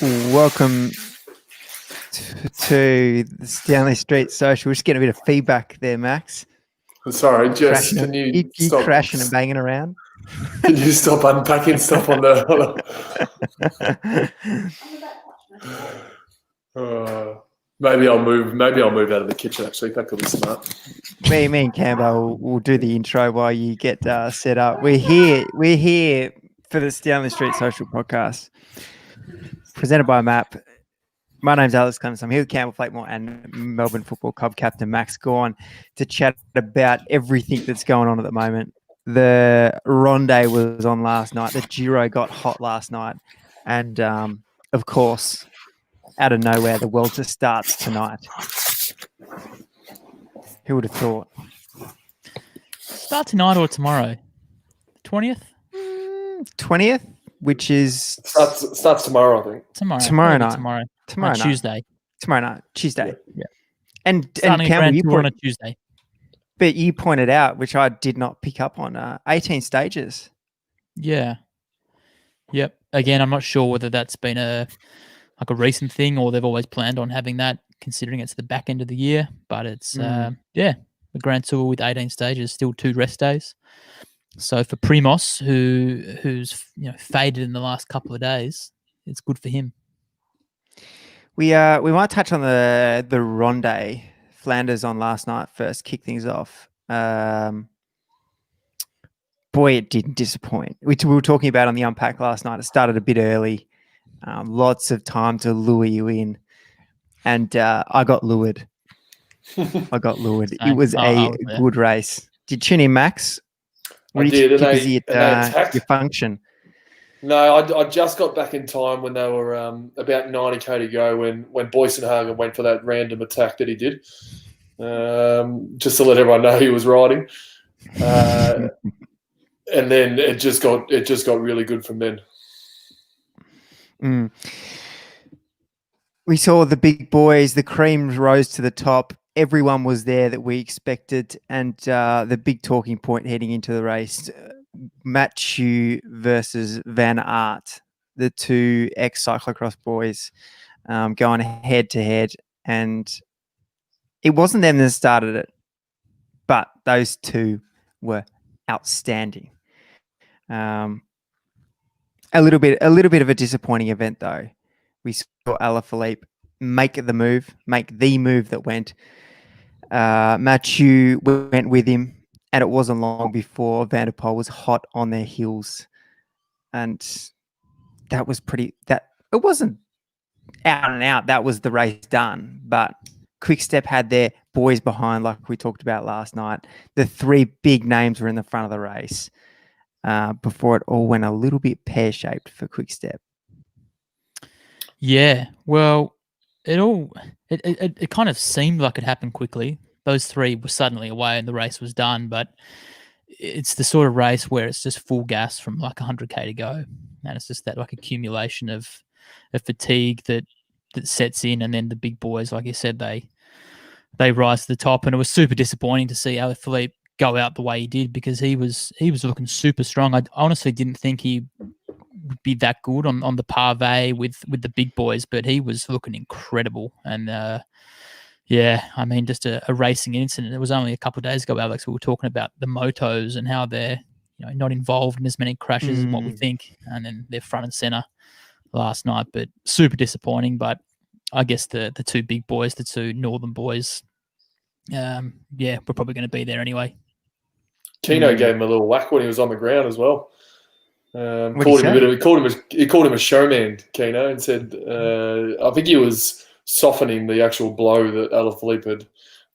Welcome to the Stanley Street Social. We're just getting a bit of feedback there, Max. Sorry, Jess, can you stop crashing and banging around? Can you stop unpacking stuff on the? Maybe I'll move. Maybe I'll move out of the kitchen. Actually, that could be smart. Me and Campbell will do the intro while you get set up. We're here for the Stanley Street Social podcast, presented by MAP. My name's Alex Clements. I'm here with Campbell Flakemore and Melbourne Football Club captain Max Gawn to chat about everything that's going on at the moment. The Ronde was on last night. The Giro got hot last night. And, of course, out of nowhere, the Vuelta starts tonight. Who would have thought? Start tonight or tomorrow? 20th? 20th, which is... Starts tomorrow, I think. Tomorrow night. Tomorrow night. Tuesday. Tomorrow night. Tuesday. Yeah. And Campbell, you on a Tuesday. But you pointed out, which I did not pick up on, 18 stages. Yeah. Yep. Again, I'm not sure whether that's been a recent thing or they've always planned on having that, considering it's the back end of the year. But it's the Grand Tour with 18 stages, still 2 rest days. So for Primoz, who's faded in the last couple of days, it's good for him. We might touch on the Ronde. Flanders on last night first, kick things off. Boy, it didn't disappoint. We were talking about on the unpack last night. It started a bit early. Lots of time to lure you in. And I got lured. It was a good race. Did you tune in, Max? I did. Your function? No, I just got back in time when they were about 90k to go when Boysenhagen went for that random attack that he did, just to let everyone know he was riding, and then it just got really good from then. We saw the big boys, the creams rose to the top. Everyone was there that we expected, and the big talking point heading into the race. Mathieu versus Van Aert, the two ex-cyclocross boys going head to head, and it wasn't them that started it, but those two were outstanding. A little bit of a disappointing event though. We saw Alaphilippe make the move that went. Mathieu went with him. And it wasn't long before Van der Poel was hot on their heels. And that was it wasn't out and out. That was the race done. But Quick-Step had their boys behind, like we talked about last night. The 3 big names were in the front of the race before it all went a little bit pear-shaped for Quick-Step. Yeah, well, it kind of seemed like it happened quickly. Those 3 were suddenly away and the race was done, but it's the sort of race where it's just full gas from like 100k to go. And it's just that like accumulation of fatigue that sets in. And then the big boys, like you said, they rise to the top. And it was super disappointing to see Alaphilippe go out the way he did because he was looking super strong. I honestly didn't think he would be that good on the pavé with the big boys, but he was looking incredible. And yeah, I mean, just a racing incident. It was only a couple of days ago, Alex, we were talking about the motos and how they're not involved in as many crashes as what we think, and then they're front and center last night. But super disappointing. But I guess the 2 big boys, the 2 northern boys, we're probably going to be there anyway. Kino gave him a little whack when he was on the ground as well. He called him a showman, Kino, and said, I think he was softening the actual blow that Alaphilippe had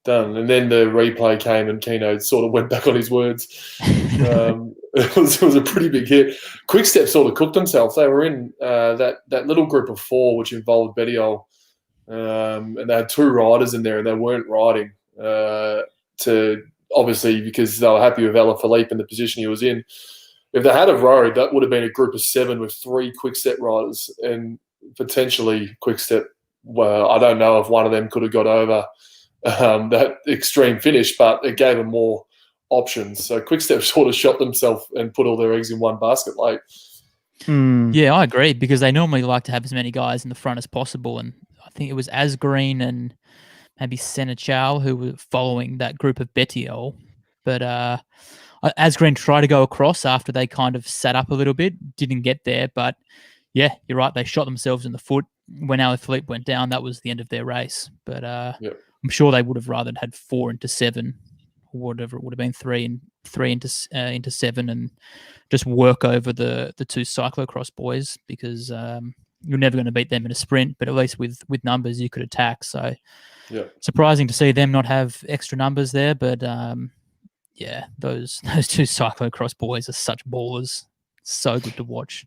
done. And then the replay came and Kino sort of went back on his words. It was a pretty big hit. Quick-Step sort of cooked themselves. They were in that little group of 4, which involved Bettiol, and they had 2 riders in there and they weren't riding obviously because they were happy with Alaphilippe in the position he was in. If they had a road, that would have been a group of 7 with 3 Quick-Step riders and potentially Quick-Step. Well, I don't know if one of them could have got over that extreme finish, but it gave them more options. So Quick-Step sort of shot themselves and put all their eggs in one basket. Like Yeah, I agree, because they normally like to have as many guys in the front as possible. And I think it was Asgreen and maybe Senechal who were following that group of Bettiol. But Asgreen tried to go across after they kind of sat up a little bit, didn't get there. But yeah, you're right. They shot themselves in the foot. When Alaphilippe went down, that was the end of their race. But I'm sure they would have rather had 4 into 7, or whatever it would have been, 3 into 7, and just work over the 2 cyclocross boys, because you're never going to beat them in a sprint. But at least with numbers, you could attack. So surprising to see them not have extra numbers there. But yeah, those 2 cyclocross boys are such ballers. So good to watch.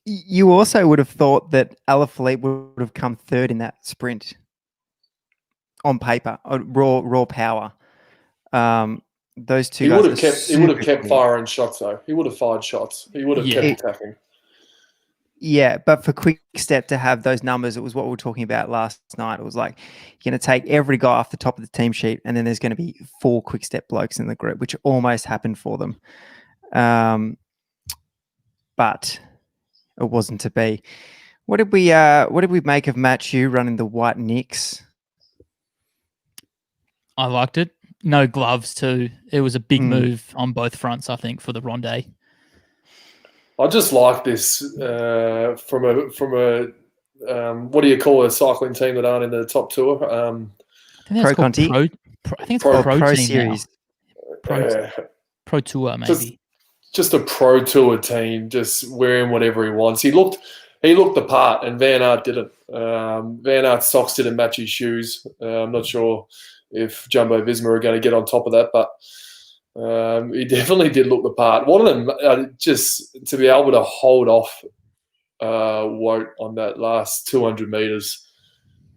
You also would have thought that Alaphilippe would have come third in that sprint on paper, raw power. Those 2 guys. He would have kept firing shots though. He would have fired shots. He would have kept attacking. Yeah, but for Quick Step to have those numbers, it was what we were talking about last night. It was like, you're going to take every guy off the top of the team sheet, and then there's going to be 4 Quick Step blokes in the group, which almost happened for them. But it wasn't to be. What did we make of Matthew running the white Knicks? I liked it. No gloves too. It was a big move on both fronts, I think, for the Ronde. I just like this from a what do you call a cycling team that aren't in the top tour? Pro Conti. I think it's Pro Series. Pro Tour, maybe. Just a Pro Tour team, just wearing whatever he wants. He looked the part, and Van Aert didn't. Van Aert's socks didn't match his shoes. I'm not sure if Jumbo Visma are going to get on top of that, but he definitely did look the part. One of them, just to be able to hold off Wout on that last 200 metres.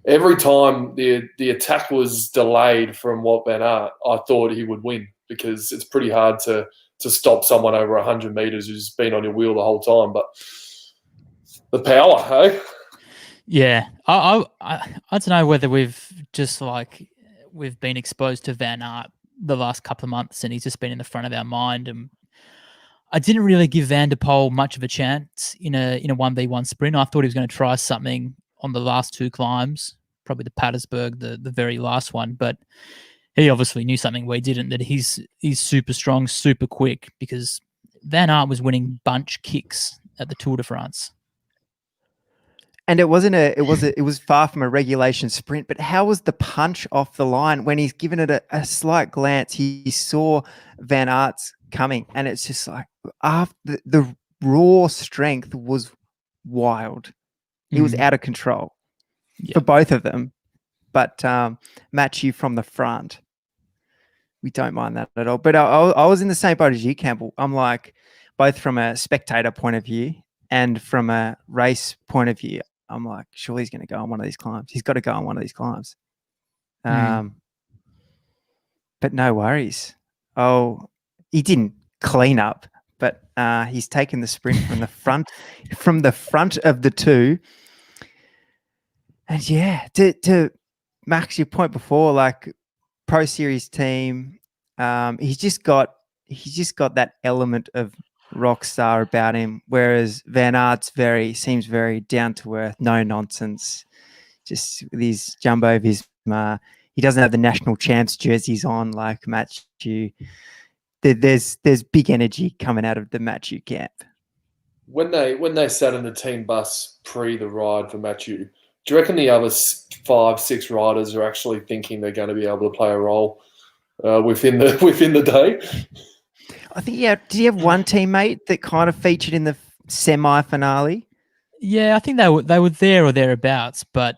Every time the attack was delayed from Wout van Aert, I thought he would win, because it's pretty hard to stop someone over 100 metres who's been on your wheel the whole time. But the power, hey? Yeah. I don't know whether we've been exposed to Van Aert the last couple of months, and he's just been in the front of our mind. And I didn't really give Van der Poel much of a chance in a 1v1 sprint. I thought he was going to try something on the last 2 climbs, probably the Patersburg, the very last one. But he obviously knew something we didn't, that he's super strong, super quick, because Van Aert was winning bunch kicks at the Tour de France. And it was far from a regulation sprint, but how was the punch off the line when he's given it a slight glance? He saw Van Aert's coming, and it's just like, after the raw strength was wild. He was out of control for both of them. But Matthew from the front, we don't mind that at all. But I was in the same boat as you, Campbell. I'm like, both from a spectator point of view and from a race point of view, I'm like, surely he's going to go on one of these climbs. He's got to go on one of these climbs. But no worries. Oh, he didn't clean up, but he's taken the sprint from the front of the 2. And yeah, to Max, your point before, like, Pro Series team, he's just got that element of rock star about him, whereas Van Aert's seems very down to earth, no nonsense. Just with his Jumbo Visma, he doesn't have the national champs jerseys on like Matthew. There's big energy coming out of the Matthew camp. When they sat in the team bus pre the ride for Matthew, do you reckon the other 5-6 riders are actually thinking they're going to be able to play a role within the day? I think, did you have one teammate that kind of featured in the semi-finale? Yeah, I think they were there or thereabouts. But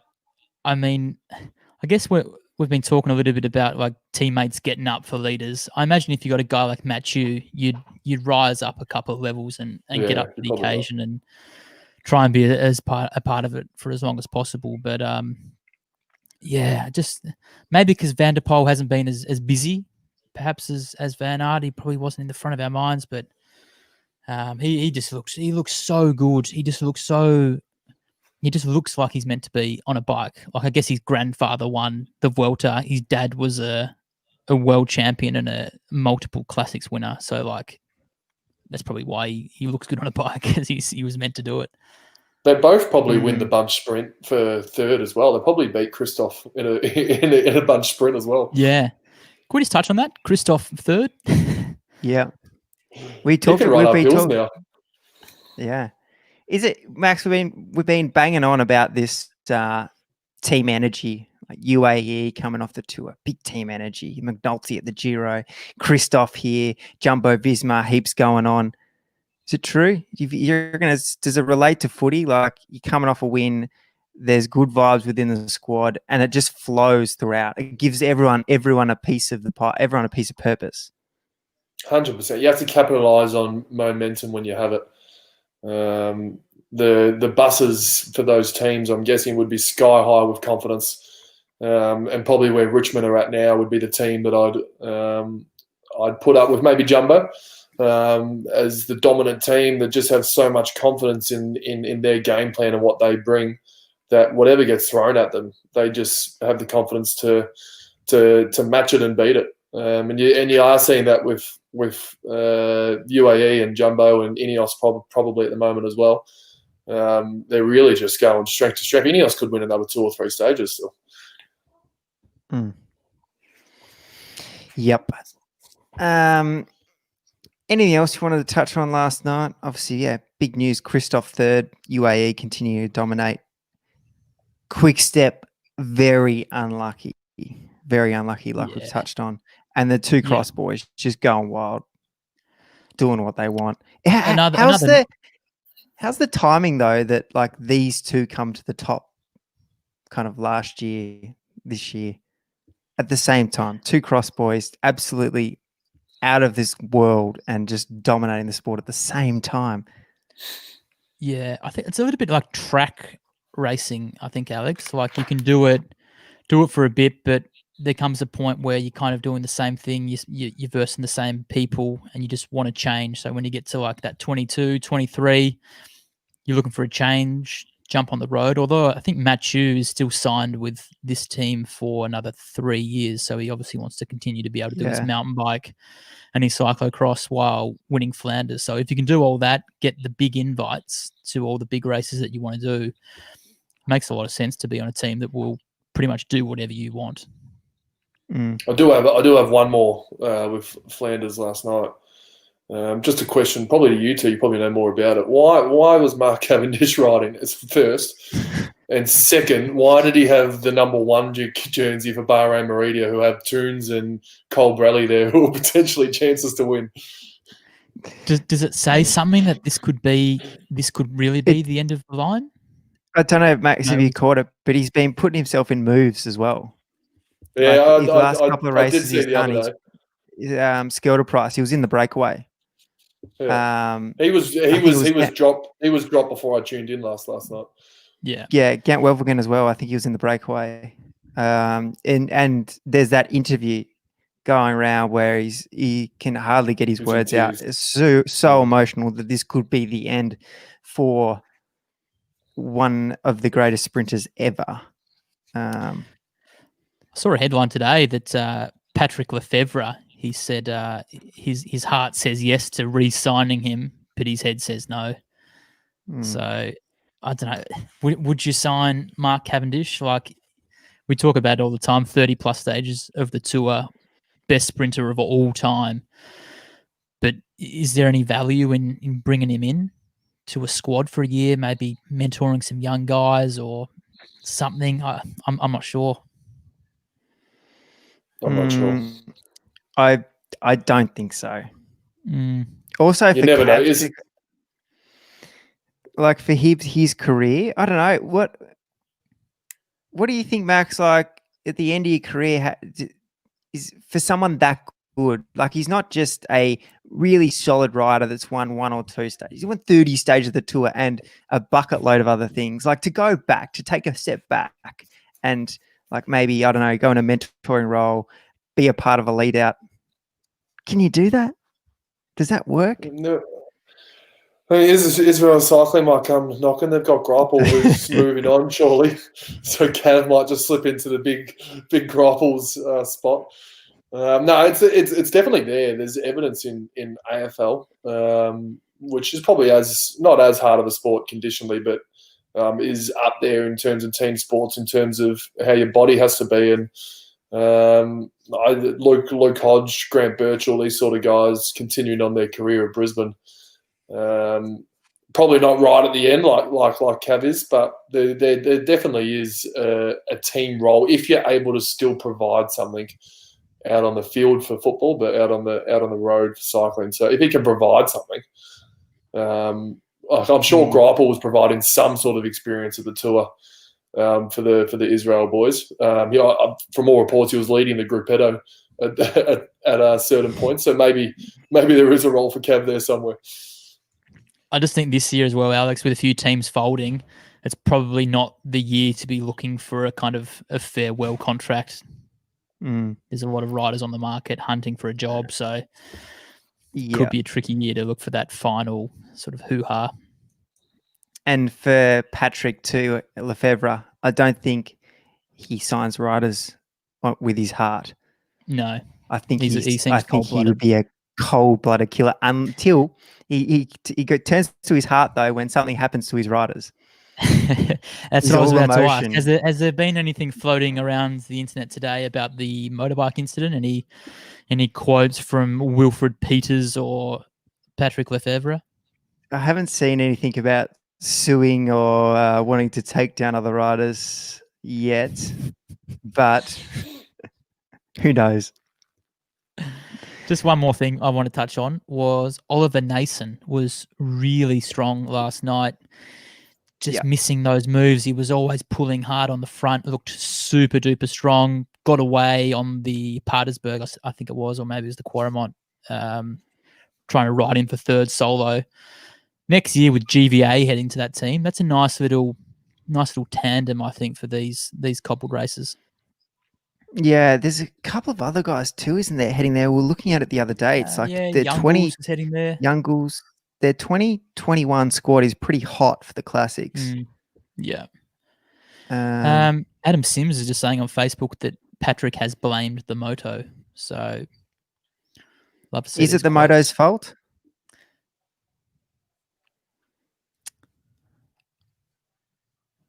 I mean, I guess we've been talking a little bit about like teammates getting up for leaders. I imagine if you got a guy like Matthew, you'd rise up a couple of levels and get up to the occasion and try and be a part of it for as long as possible. But just maybe because Van der Poel hasn't been as busy, perhaps as Van Aert, he probably wasn't in the front of our minds. But he looks so good. He just looks like he's meant to be on a bike. Like, I guess his grandfather won the Vuelta. His dad was a world champion and a multiple classics winner. So like, that's probably why he looks good on a bike, because he was meant to do it. They both probably win the bunch sprint for third as well. They probably beat Christoph in a bunch sprint as well. Yeah. Can we just touch on that? Christoph third? Yeah. We've been talking. Now. Yeah. Is it, Max, we've been banging on about this team energy, like UAE coming off the tour, big team energy, McNulty at the Giro, Christoph here, Jumbo Visma, heaps going on. Is it true? Does it relate to footy? Like, you're coming off a win, there's good vibes within the squad, and it just flows throughout. It gives everyone a piece of the pie, everyone a piece of purpose. 100%. You have to capitalize on momentum when you have it. The buses for those teams, I'm guessing, would be sky high with confidence, and probably where Richmond are at now would be the team that I'd put up with maybe Jumbo. As the dominant team that just have so much confidence in their game plan and what they bring, that whatever gets thrown at them, they just have the confidence to match it and beat it. And you are seeing that with UAE and Jumbo and Ineos probably at the moment as well. They're really just going strength to strength. Ineos could win another 2 or 3 stages still. Yep. Anything else you wanted to touch on last night? Obviously, yeah, big news. Christoph third, UAE continue to dominate. Quick Step, very unlucky, like we've touched on. And the 2 cross boys just going wild, doing what they want. How's the timing, though, that like these 2 come to the top kind of last year, this year, at the same time? 2 cross boys, absolutely out of this world and just dominating the sport at the same time. Yeah, I think it's a little bit like track racing, I think, Alex. Like, you can do it for a bit, but there comes a point where you're kind of doing the same thing. You're versing the same people and you just want to change. So when you get to like that 22, 23, you're looking for a change, jump on the road. Although I think Mathieu is still signed with this team for another 3 years. So he obviously wants to continue to be able to do his mountain bike and his cyclocross while winning Flanders. So if you can do all that, get the big invites to all the big races that you want to do, makes a lot of sense to be on a team that will pretty much do whatever you want. I do have one more with Flanders last night. Just a question, probably to you two. You probably know more about it. Why was Mark Cavendish riding as first? And second, why did he have the number 1 jersey for Bahrain Meridia, who have Toons and Cole Braley there, who are potentially chances to win? Does it say something that this could really be the end of the line? I don't know, Max, if you caught it, but he's been putting himself in moves as well. Yeah, like his last couple of races he's done, Skelter Price, he was in the breakaway. Yeah. He was dropped before I tuned in last night. Yeah, Gant Welvergen as well. I think he was in the breakaway. And there's that interview going around where he can hardly get his words out. It's so emotional that this could be the end for one of the greatest sprinters ever. I saw a headline today that Patrick Lefevre, he said his heart says yes to re-signing him, but his head says no. So I don't know. Would you sign Mark Cavendish? Like, we talk about it all the time, 30-plus stages of the tour, best sprinter of all time. But is there any value in bringing him in to a squad for a year, maybe mentoring some young guys or something? I'm not sure. I'm not sure. I don't think so. Also, you never know. Like, for his career, I don't know. What do you think, Max? Like, at the end of your career, is for someone that good? Like, he's not just a really solid rider that's won 1 or 2 stages. He won 30 stages of the tour and a bucket load of other things. Like, to go back, to take a step back and, like, maybe, I don't know, go in a mentoring role, be a part of a lead out. Can you do that? Does that work? No. I mean, Israel Cycling might come knocking. They've got Greipel who's moving on, surely. So Cav might just slip into the big Greipel's spot. No, it's definitely there. There's evidence in AFL, which is probably not as hard of a sport conditionally, but is up there in terms of team sports, in terms of how your body has to be. And Luke Hodge, Grant Birchall, these sort of guys continuing on their career at Brisbane. Probably not right at the end like Cav is, but there definitely is a team role if you're able to still provide something out on the field for football, but out on the road for cycling. So if he can provide something, I'm sure Greipel was providing some sort of experience at the tour for the Israel boys. From all reports, he was leading the gruppetto at a certain point. So maybe there is a role for Cav there somewhere. I just think this year as well, Alex, with a few teams folding, it's probably not the year to be looking for a kind of a farewell contract. There's a lot of riders on the market hunting for a job, so could be a tricky year to look for that final sort of hoo-ha. And for Patrick too, Lefebvre, I don't think he signs riders with his heart. No, I think he cold-blooded. would be a cold-blooded killer until he turns to his heart though when something happens to his riders. That's what I was about to ask. Has there been anything floating around the internet today about the motorbike incident? Any quotes from Wilfred Peters or Patrick Lefebvre? I haven't seen anything about suing or wanting to take down other riders yet, but who knows? Just one more thing I want to touch on was Oliver Nason was really strong last night. Just missing those moves. He was always pulling hard on the front, looked super duper strong, got away on the Patersburg, I think it was, or maybe it was the Quaremont, trying to ride in for third solo. Next year with GVA heading to that team, that's a nice little tandem, I think, for these coupled races. Yeah, there's a couple of other guys too, isn't there, heading there? We were looking at it the other day. It's like they're Youngles is heading there. Youngles. Their 2021 squad is pretty hot for the classics. Yeah. Adam Sims is just saying on Facebook that Patrick has blamed the moto. So, love to see. Is it the moto's fault?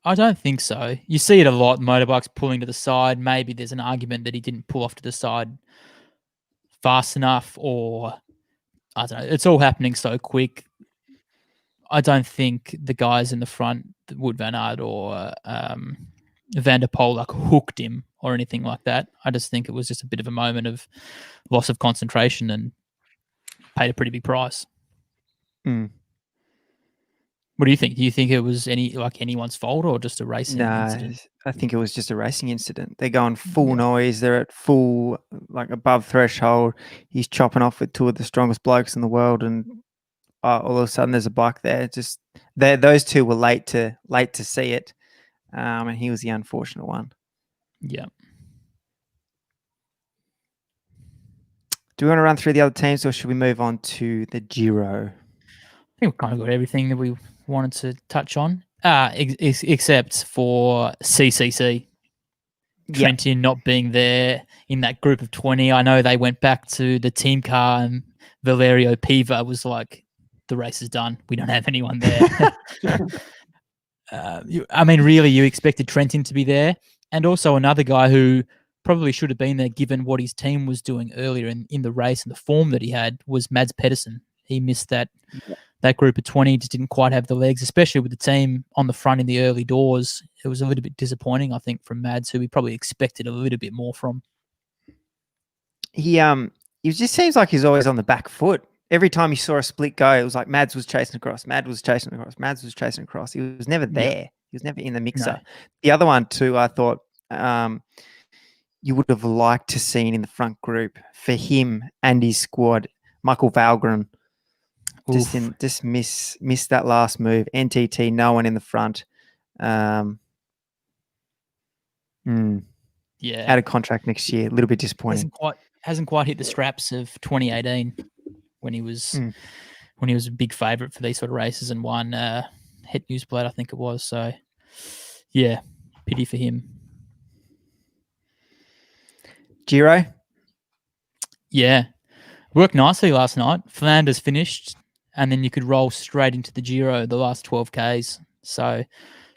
I don't think so. You see it a lot, motorbikes pulling to the side. Maybe there's an argument that he didn't pull off to the side fast enough, or I don't know. It's all happening so quick. I don't think the guys in the front, Wout van Aert or Van der Poel, hooked him or anything like that. I just think it was just a bit of a moment of loss of concentration and paid a pretty big price. What do you think? Do you think it was anyone's fault or just a racing incident? I think it was just a racing incident. They're going full noise. They're at full, above threshold. He's chopping off with two of the strongest blokes in the world, and all of a sudden there's a bike there. Those two were late to see it, and he was the unfortunate one. Yeah. Do we want to run through the other teams, or should we move on to the Giro? I think we've kind of got everything that we wanted to touch on, except for CCC. Trentin not being there in that group of 20. I know they went back to the team car, and Valerio Piva was like, the race is done. We don't have anyone there. Really, you expected Trentin to be there. And also another guy who probably should have been there given what his team was doing earlier in the race and the form that he had was Mads Pedersen. He missed that group of 20, just didn't quite have the legs, especially with the team on the front in the early doors. It was a little bit disappointing, I think, from Mads, who we probably expected a little bit more from. He just seems like he's always on the back foot. Every time you saw a split go, it was like Mads was chasing across, Mads was chasing across. He was never there. Yeah. He was never in the mixer. No. The other one too, I thought you would have liked to seen in the front group for him and his squad, Michael Valgren. Just miss that last move. NTT, no one in the front. Yeah, out of contract next year. A little bit disappointing. Hasn't quite hit the straps of 2018 when he was a big favourite for these sort of races and won Het Nieuwsblad, I think it was. So yeah, pity for him. Giro. Yeah. Worked nicely last night. Flanders finished, and then you could roll straight into the Giro, the last 12 Ks. So,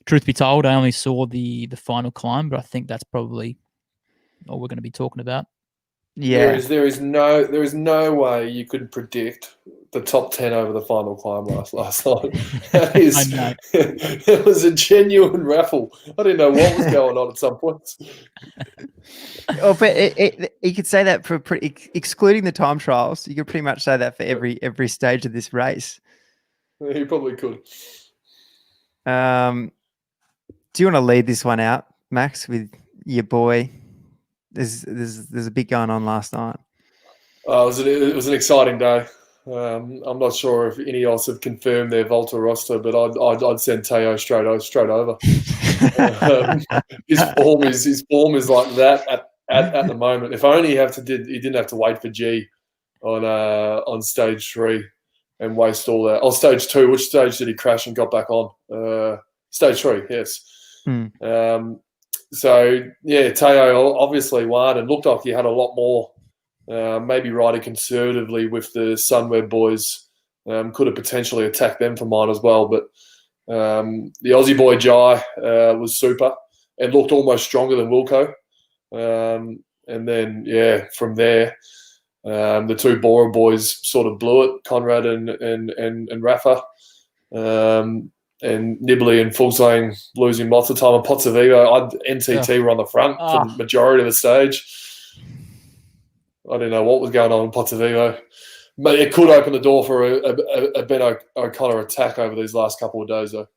truth be told, I only saw the final climb, but I think that's probably all we're going to be talking about. Yeah. There is no way you could predict the top 10 over the final climb last night. I know. It was a genuine raffle. I didn't know what was going on at some points. Oh, but you could say that for excluding the time trials. You could pretty much say that for every stage of this race. You probably could. Do you want to lead this one out, Max, with your boy? There's a bit going on last night. It was an exciting day. I'm not sure if Ineos have confirmed their Volta roster, but I'd send Teo straight over. His form is like that at the moment. If only he didn't have to wait for G on stage 3 and waste all that. Oh, stage 2. Which stage did he crash and got back on? Stage 3. Yes. So yeah, Teo obviously won and looked like he had a lot more. Maybe riding conservatively with the Sunweb boys, could have potentially attacked them for mine as well. But the Aussie boy Jai was super and looked almost stronger than Wilco. And then from there, the two Bora boys sort of blew it, Conrad and Rafa. And Nibley and Fulsang losing lots of time. And Pozzovivo, NTT were on the front for the majority of the stage. I didn't know what was going on in Pozzovivo. But it could open the door for a Ben O'Connor attack over these last couple of days, though.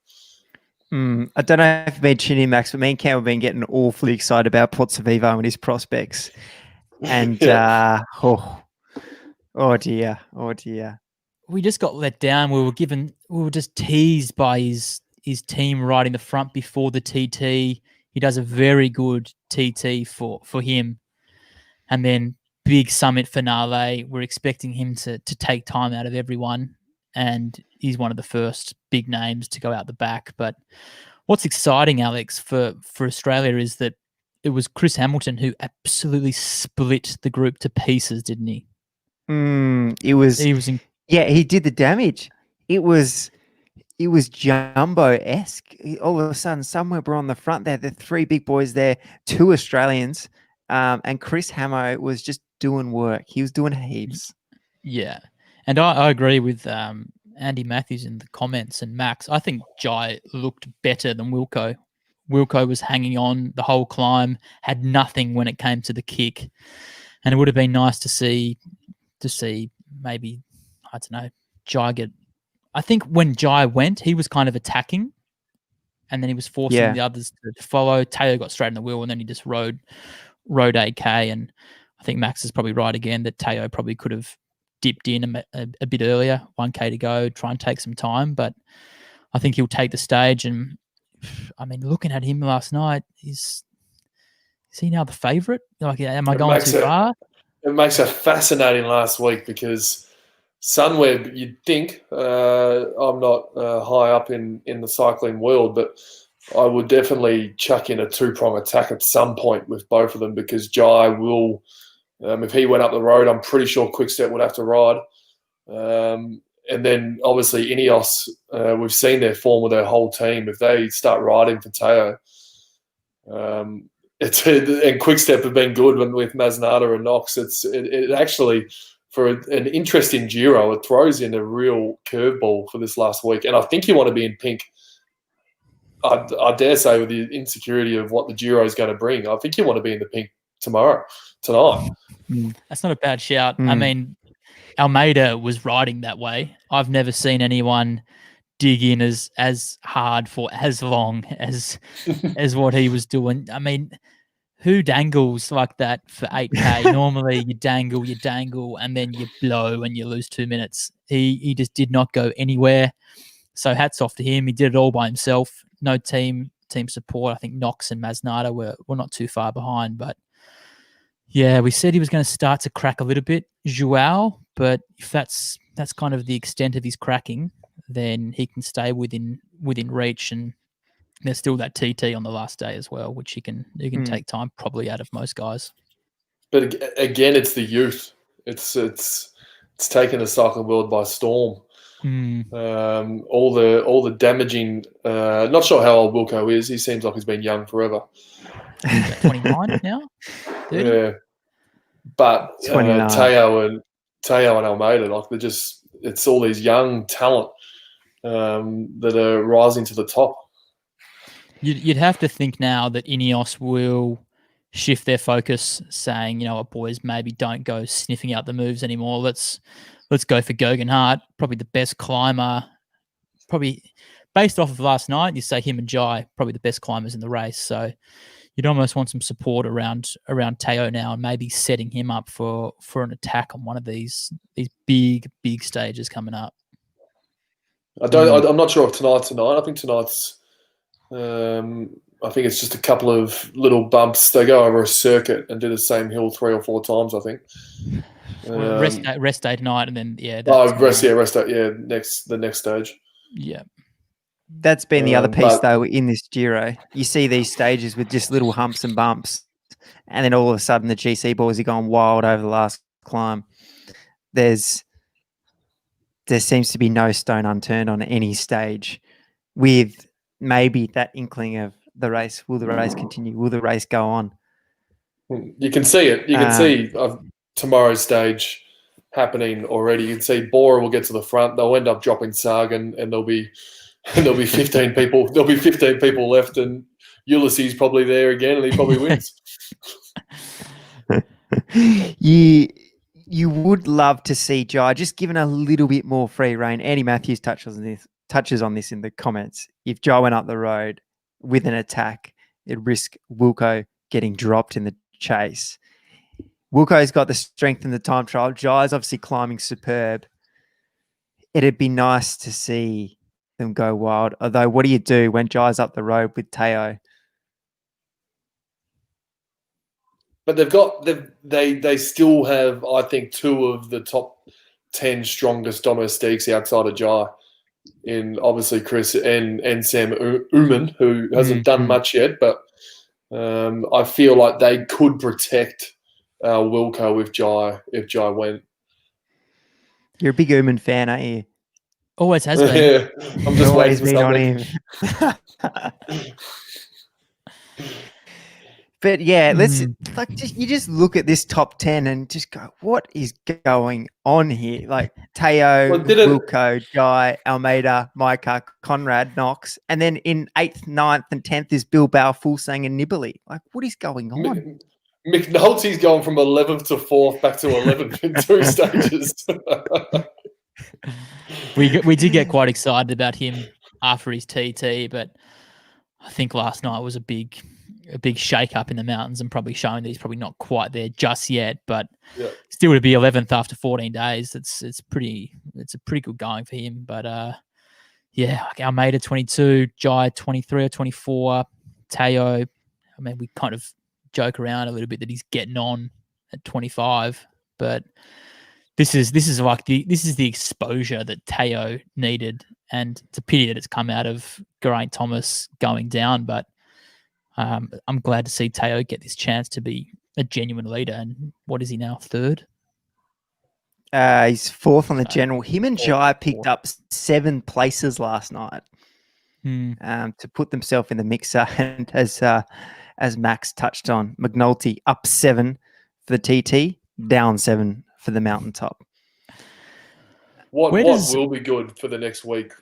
I don't know if you've been tuning in, Max, but me and Cam have been getting awfully excited about Pozzovivo and his prospects. And, oh dear. We just got let down. We were just teased by his team riding the front before the TT. He does a very good TT for him. And then big summit finale. We're expecting him to take time out of everyone. And he's one of the first big names to go out the back. But what's exciting, Alex, for Australia is that it was Chris Hamilton who absolutely split the group to pieces, didn't he? He did the damage. It was Jumbo-esque. All of a sudden, somewhere we're on the front there. The three big boys there, 2 Australians, and Chris Hamo was just doing work. He was doing heaps. Yeah, and I agree with Andy Matthews in the comments and Max. I think Jai looked better than Wilco. Wilco was hanging on the whole climb, had nothing when it came to the kick, and it would have been nice to see maybe, I don't know, Jai get. I think when Jai went, he was kind of attacking, and then he was forcing the others to follow. Teo got straight in the wheel, and then he just rode AK. And I think Max is probably right again that Teo probably could have dipped in a bit earlier, 1K to go, try and take some time. But I think he'll take the stage. And I mean, looking at him last night, is he now the favourite? Like, am I going too far? It makes it fascinating last week because Sunweb, you'd think, I'm not high up in the cycling world, but I would definitely chuck in a 2-prong attack at some point with both of them because Jai will, if he went up the road, I'm pretty sure Quickstep would have to ride. And then obviously Ineos, we've seen their form with their whole team. If they start riding for Teo, and Quickstep have been good with Masnada and Knox. It actually, for an interesting Giro, it throws in a real curveball for this last week. And I think you want to be in pink. I dare say with the insecurity of what the Giro is going to bring, I think you want to be in the pink tonight. That's not a bad shout. I mean, Almeida was riding that way. I've never seen anyone dig in as hard for as long as what he was doing. I mean, who dangles like that for 8K? Normally you dangle, and then you blow and you lose 2 minutes. He just did not go anywhere. So hats off to him. He did it all by himself. No team support. I think Knox and Masnada were not too far behind. But yeah, we said he was going to start to crack a little bit, Joao. But if that's kind of the extent of his cracking, then he can stay within reach. And there's still that TT on the last day as well, which he can take time probably out of most guys. But again, it's the youth. It's taken the cycling world by storm. All the damaging. Not sure how old Wilco is. He seems like he's been young forever. 29 now. 30? Yeah, but 29. Teo and Almeida, like they're just. It's all these young talent that are rising to the top. You'd have to think now that Ineos will shift their focus, saying, you know what, boys, maybe don't go sniffing out the moves anymore. Let's go for Gogan Hart, probably the best climber. Probably based off of last night, you say him and Jai, probably the best climbers in the race. So you'd almost want some support around Teo now, and maybe setting him up for an attack on one of these big stages coming up. I'm not sure if tonight's tonight. I think tonight's. I think it's just a couple of little bumps. They go over a circuit and do the same hill 3 or 4 times, I think. Rest day tonight, and then rest day, the next stage. Yeah, that's been the other piece though in this Giro. You see these stages with just little humps and bumps, and then all of a sudden the GC boys are going wild over the last climb. There seems to be no stone unturned on any stage, with maybe that inkling of the race. Will the race continue? Will the race go on? You can see it. You can see tomorrow's stage happening already. You can see Bora will get to the front. They'll end up dropping Sagan, and there'll be 15 people. There'll be 15 people left, and Ulysses probably there again, and he probably wins. You would love to see Jai just given a little bit more free rein. Andy Matthews touches on this in the comments. If Jai went up the road with an attack, it'd risk Wilco getting dropped in the chase. Wilco's got the strength in the time trial. Jai's obviously climbing superb. It'd be nice to see them go wild. Although, what do you do when Jai's up the road with Teo? But they still have, I think, 2 of the top 10 strongest domestiques outside of Jai. In obviously Chris and Sam Uman, who hasn't done much yet, but I feel like they could protect Wilco if Jai went. You're a big Uman fan, aren't you? Always has been. Yeah, I'm just always waiting for been on him. But yeah, you just look at this top 10 and just go, what is going on here? Like Teo, Wilco, Jai, Almeida, Micah, Conrad, Knox, and then in 8th, 9th, and 10th is Bilbao, Fulsang, and Nibali. Like, what is going on? McNulty's gone from 11th to 4th back to 11th in 2 stages. We did get quite excited about him after his TT, but I think last night was a big shake up in the mountains, and probably showing that he's probably not quite there just yet, but still to be 11th after 14 days, it's a pretty good going for him. But like Almeida 22, Jai 23 or 24, Teo. I mean, we kind of joke around a little bit that he's getting on at 25, but this is the exposure that Teo needed, and it's a pity that it's come out of Geraint Thomas going down, but I'm glad to see Teo get this chance to be a genuine leader. And what is he now, 3rd? He's 4th on the general. Him and Jai picked up 7 places last night to put themselves in the mixer. And as Max touched on, McNulty up 7 for the TT, down 7 for the mountaintop. What will be good for the next week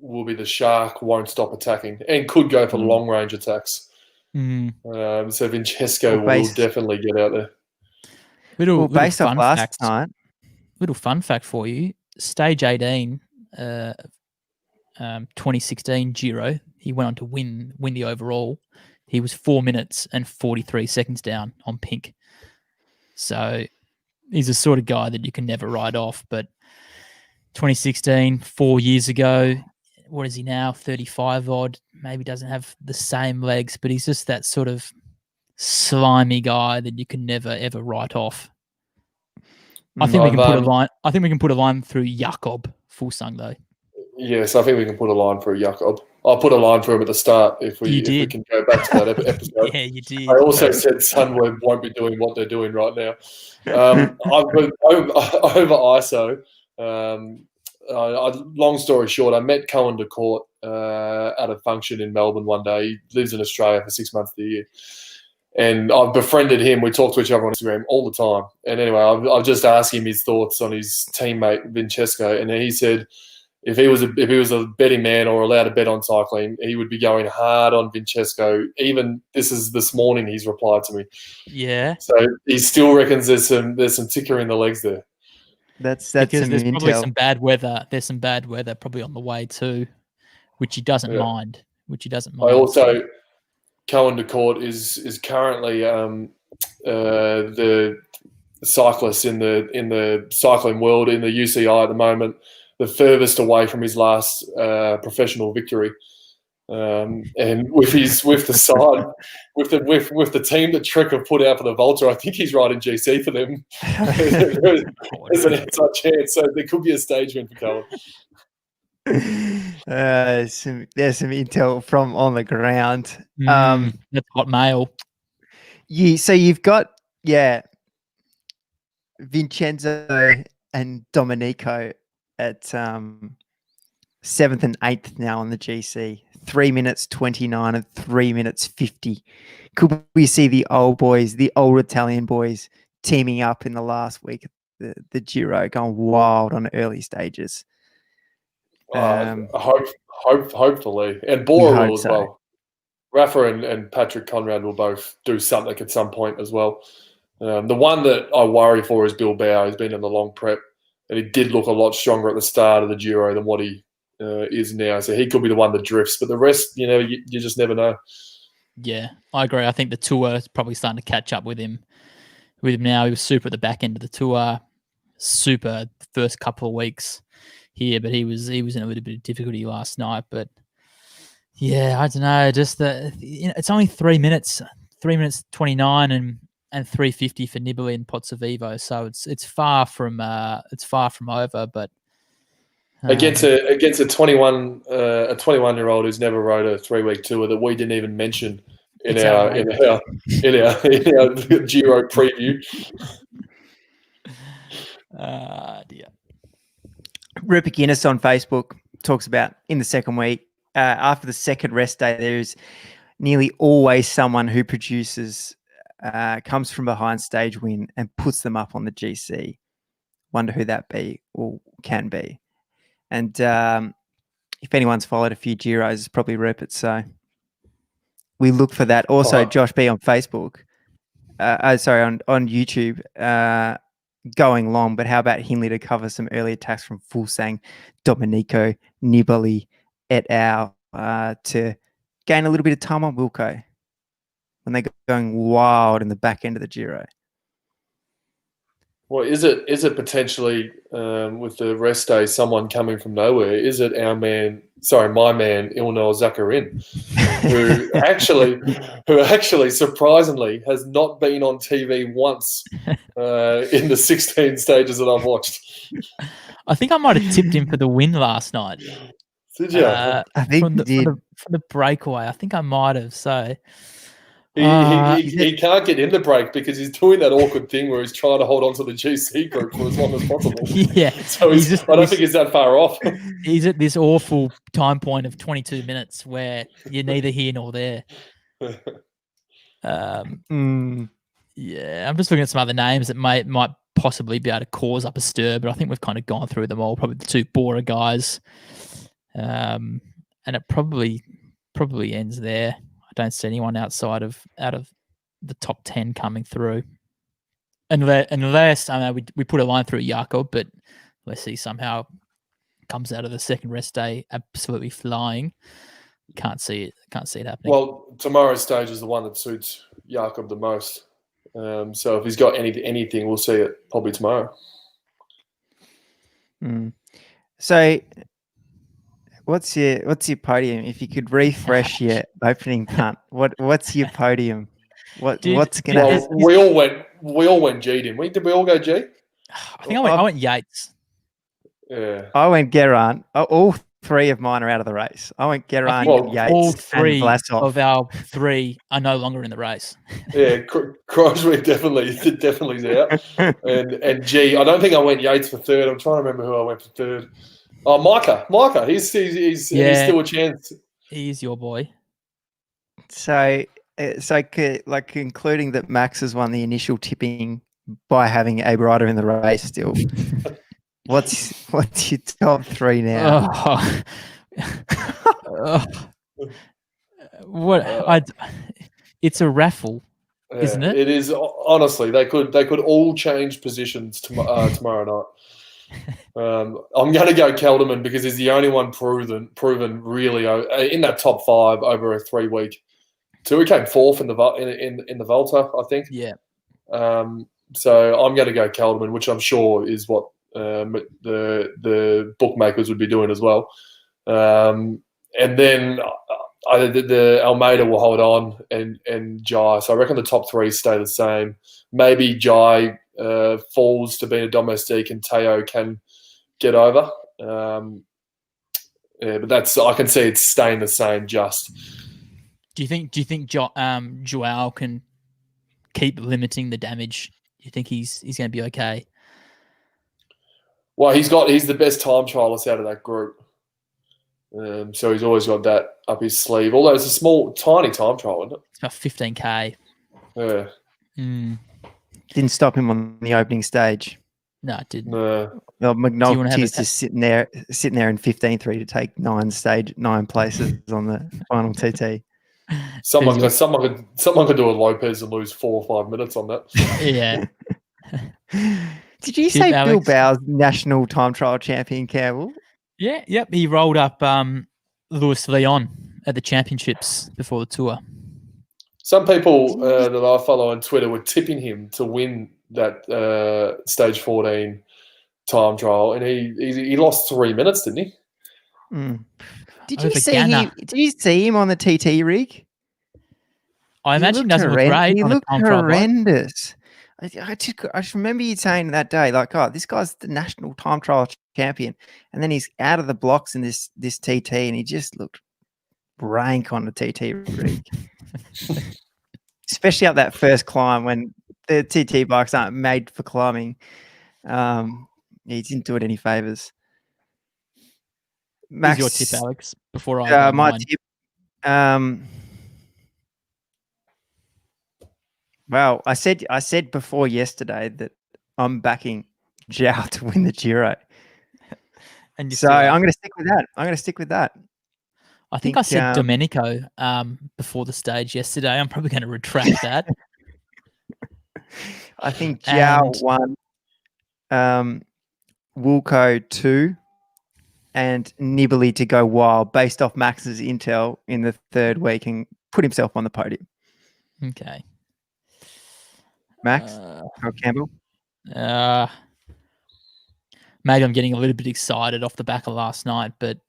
will be the Shark won't stop attacking and could go for long range attacks. So Vincesco will definitely get out there. Based off last night, little fun fact for you: stage 18, 2016 Giro, he went on to win the overall. He was 4 minutes and 43 seconds down on pink. So he's the sort of guy that you can never write off. But 2016, 4 years ago. What is he now? 35 odd. Maybe doesn't have the same legs, but he's just that sort of slimy guy that you can never ever write off. I think we can put a line. I think we can put a line through Jakob Fulsang though. Yes, I think we can put a line through Jakob. I put a line for him at the start if we did. can go back to that episode. Yeah, you did. I also said Sunweb won't be doing what they're doing right now. Over ISO. Long story short, I met Cohen de Court at a function in Melbourne one day. He lives in Australia for 6 months of the year. And I've befriended him. We talk to each other on Instagram all the time. And anyway, I've just asked him his thoughts on his teammate, Vincenzo. And he said if he was a betting man or allowed to bet on cycling, he would be going hard on Vincenzo. Even this morning he's replied to me. Yeah. So he still reckons there's some ticker in the legs there. That's because some there's probably intel. some bad weather. There's some bad weather probably on the way too, which he doesn't mind. I also, Cohen de Court is currently the cyclist in the cycling world in the UCI at the moment, the furthest away from his last professional victory. And with the team that Trek have put out for the Vuelta, I think he's riding GC for them. There's an outside chance, so there could be a stage win for Cohen. There's some intel from on the ground. That's hot mail. So you've got Vincenzo and Domenico at 7th and 8th now on the GC. 3 minutes 29 and 3 minutes 50. Could we see the old Italian boys teaming up in the last week of the Giro, going wild on early stages? Hopefully, and Bora will as well. Rafa and Patrick Conrad will both do something at some point as well. The one that I worry for is Bilbao. He's been in the long prep, and he did look a lot stronger at the start of the Giro than what he is now. So he could be the one that drifts, but the rest, you just never know. Yeah, I agree. I think the Tour is probably starting to catch up with him now. He was super at the back end of the Tour, super the first couple of weeks here, but he was in a little bit of difficulty last night. But yeah, I don't know. Just it's only 3 minutes 29 and 3:50 for Nibali and Pozzovivo, so it's far from over. But against a 21-year-old who's never rode a 3-week tour that we didn't even mention in our Giro preview. Dear. Rupert Guinness on Facebook talks about in the second week, after the second rest day, there's nearly always someone who produces, comes from behind stage win and puts them up on the GC. Wonder who that be or can be. And if anyone's followed a few Giros, it's probably Rupert. So we look for that. Also, Josh B on Facebook. On YouTube. Going long, but how about Hindley to cover some early attacks from Fulsang, Domenico, Nibali, et al. To gain a little bit of time on Wilco when they're going wild in the back end of the Giro. Well, is it potentially with the rest day someone coming from nowhere? Is it my man Ilnur Zakarin, who actually surprisingly has not been on TV once in the 16 stages that I've watched? I think I might have tipped him for the win last night. Did you? I think from the breakaway. I think I might have. So. He can't get in the break because he's doing that awkward thing where he's trying to hold on to the GC group for as long as possible. Yeah. So I don't think he's that far off. He's at this awful time point of 22 minutes where you're neither here nor there. Yeah, I'm just looking at some other names that might possibly be able to cause up a stir, but I think we've kind of gone through them all. Probably the two Bora guys. And it probably ends there. I don't see anyone out of the top 10 coming through, unless I mean we put a line through Jakob, but unless he somehow comes out of the second rest day absolutely flying, can't see it happening. Well, tomorrow's stage is the one that suits Jakob the most. So if he's got anything, we'll see it probably tomorrow. So. What's your podium? If you could refresh your opening punt, what's your podium? What's gonna happen? We all went G, didn't we? Did we all go G? I think I went Yates. Yeah. I went Geraint. All 3 of mine are out of the race. I went I Geraint, think Yates, all and 3 Vlasov. of our 3 are no longer in the race. Yeah, Crosby definitely's out. And G, I don't think I went Yates for third. I'm trying to remember who I went for third. Oh, Micah. He's still a chance. He is your boy. So concluding that Max has won the initial tipping by having Abe Ryder in the race still. What's your top 3 now? It's a raffle, isn't it? It is, honestly. They could all change positions tomorrow night. I'm going to go Kelderman because he's the only one proven really in that top 5 over a 3-week. So he came 4th in the Vuelta, I think. Yeah. So I'm going to go Kelderman, which I'm sure is what the bookmakers would be doing as well. And then the Almeida will hold on and Jai. So I reckon the top 3 stay the same. Maybe Jai falls to being a domestique and Teo can get over. But I can see it's staying the same. Just. Do you think Joao can keep limiting the damage? Do you think he's going to be okay? Well, he's the best time trialist out of that group. So he's always got that up his sleeve. Although it's a small, tiny time trial, isn't it? It's about 15K. Yeah. Didn't stop him on the opening stage. No, it didn't. No. Well, McNulty's just sitting there in 15th to take 9 places on the final TT. Someone could do a Lopez and lose 4 or 5 minutes on that. Yeah. Did you say Alex? Bilbao's national time trial champion, Campbell? Yeah, yep. He rolled up Luis Leon at the championships before the tour. Some people that I follow on Twitter were tipping him to win that stage 14 time trial, and he lost 3 minutes, didn't he? Mm. Did you see him on the TT rig? I imagine he doesn't look great. He looked horrendous. I just remember you saying that day, like, oh, this guy's the national time trial champion, and then he's out of the blocks in this TT, and he just looked rank on the TT rig. Especially up that first climb when the TT bikes aren't made for climbing. He didn't do it any favors. Max, your tip, Alex? Before I my mine. tip. Well, I said before yesterday that I'm backing Zhao to win the Giro. And so I'm going to stick with that. I think I said Domenico before the stage yesterday. I'm probably going to retract that. I think Zhao won, Wilco 2, and Nibali to go wild based off Max's intel in the 3rd week and put himself on the podium. Okay. Max or Campbell? Maybe I'm getting a little bit excited off the back of last night, but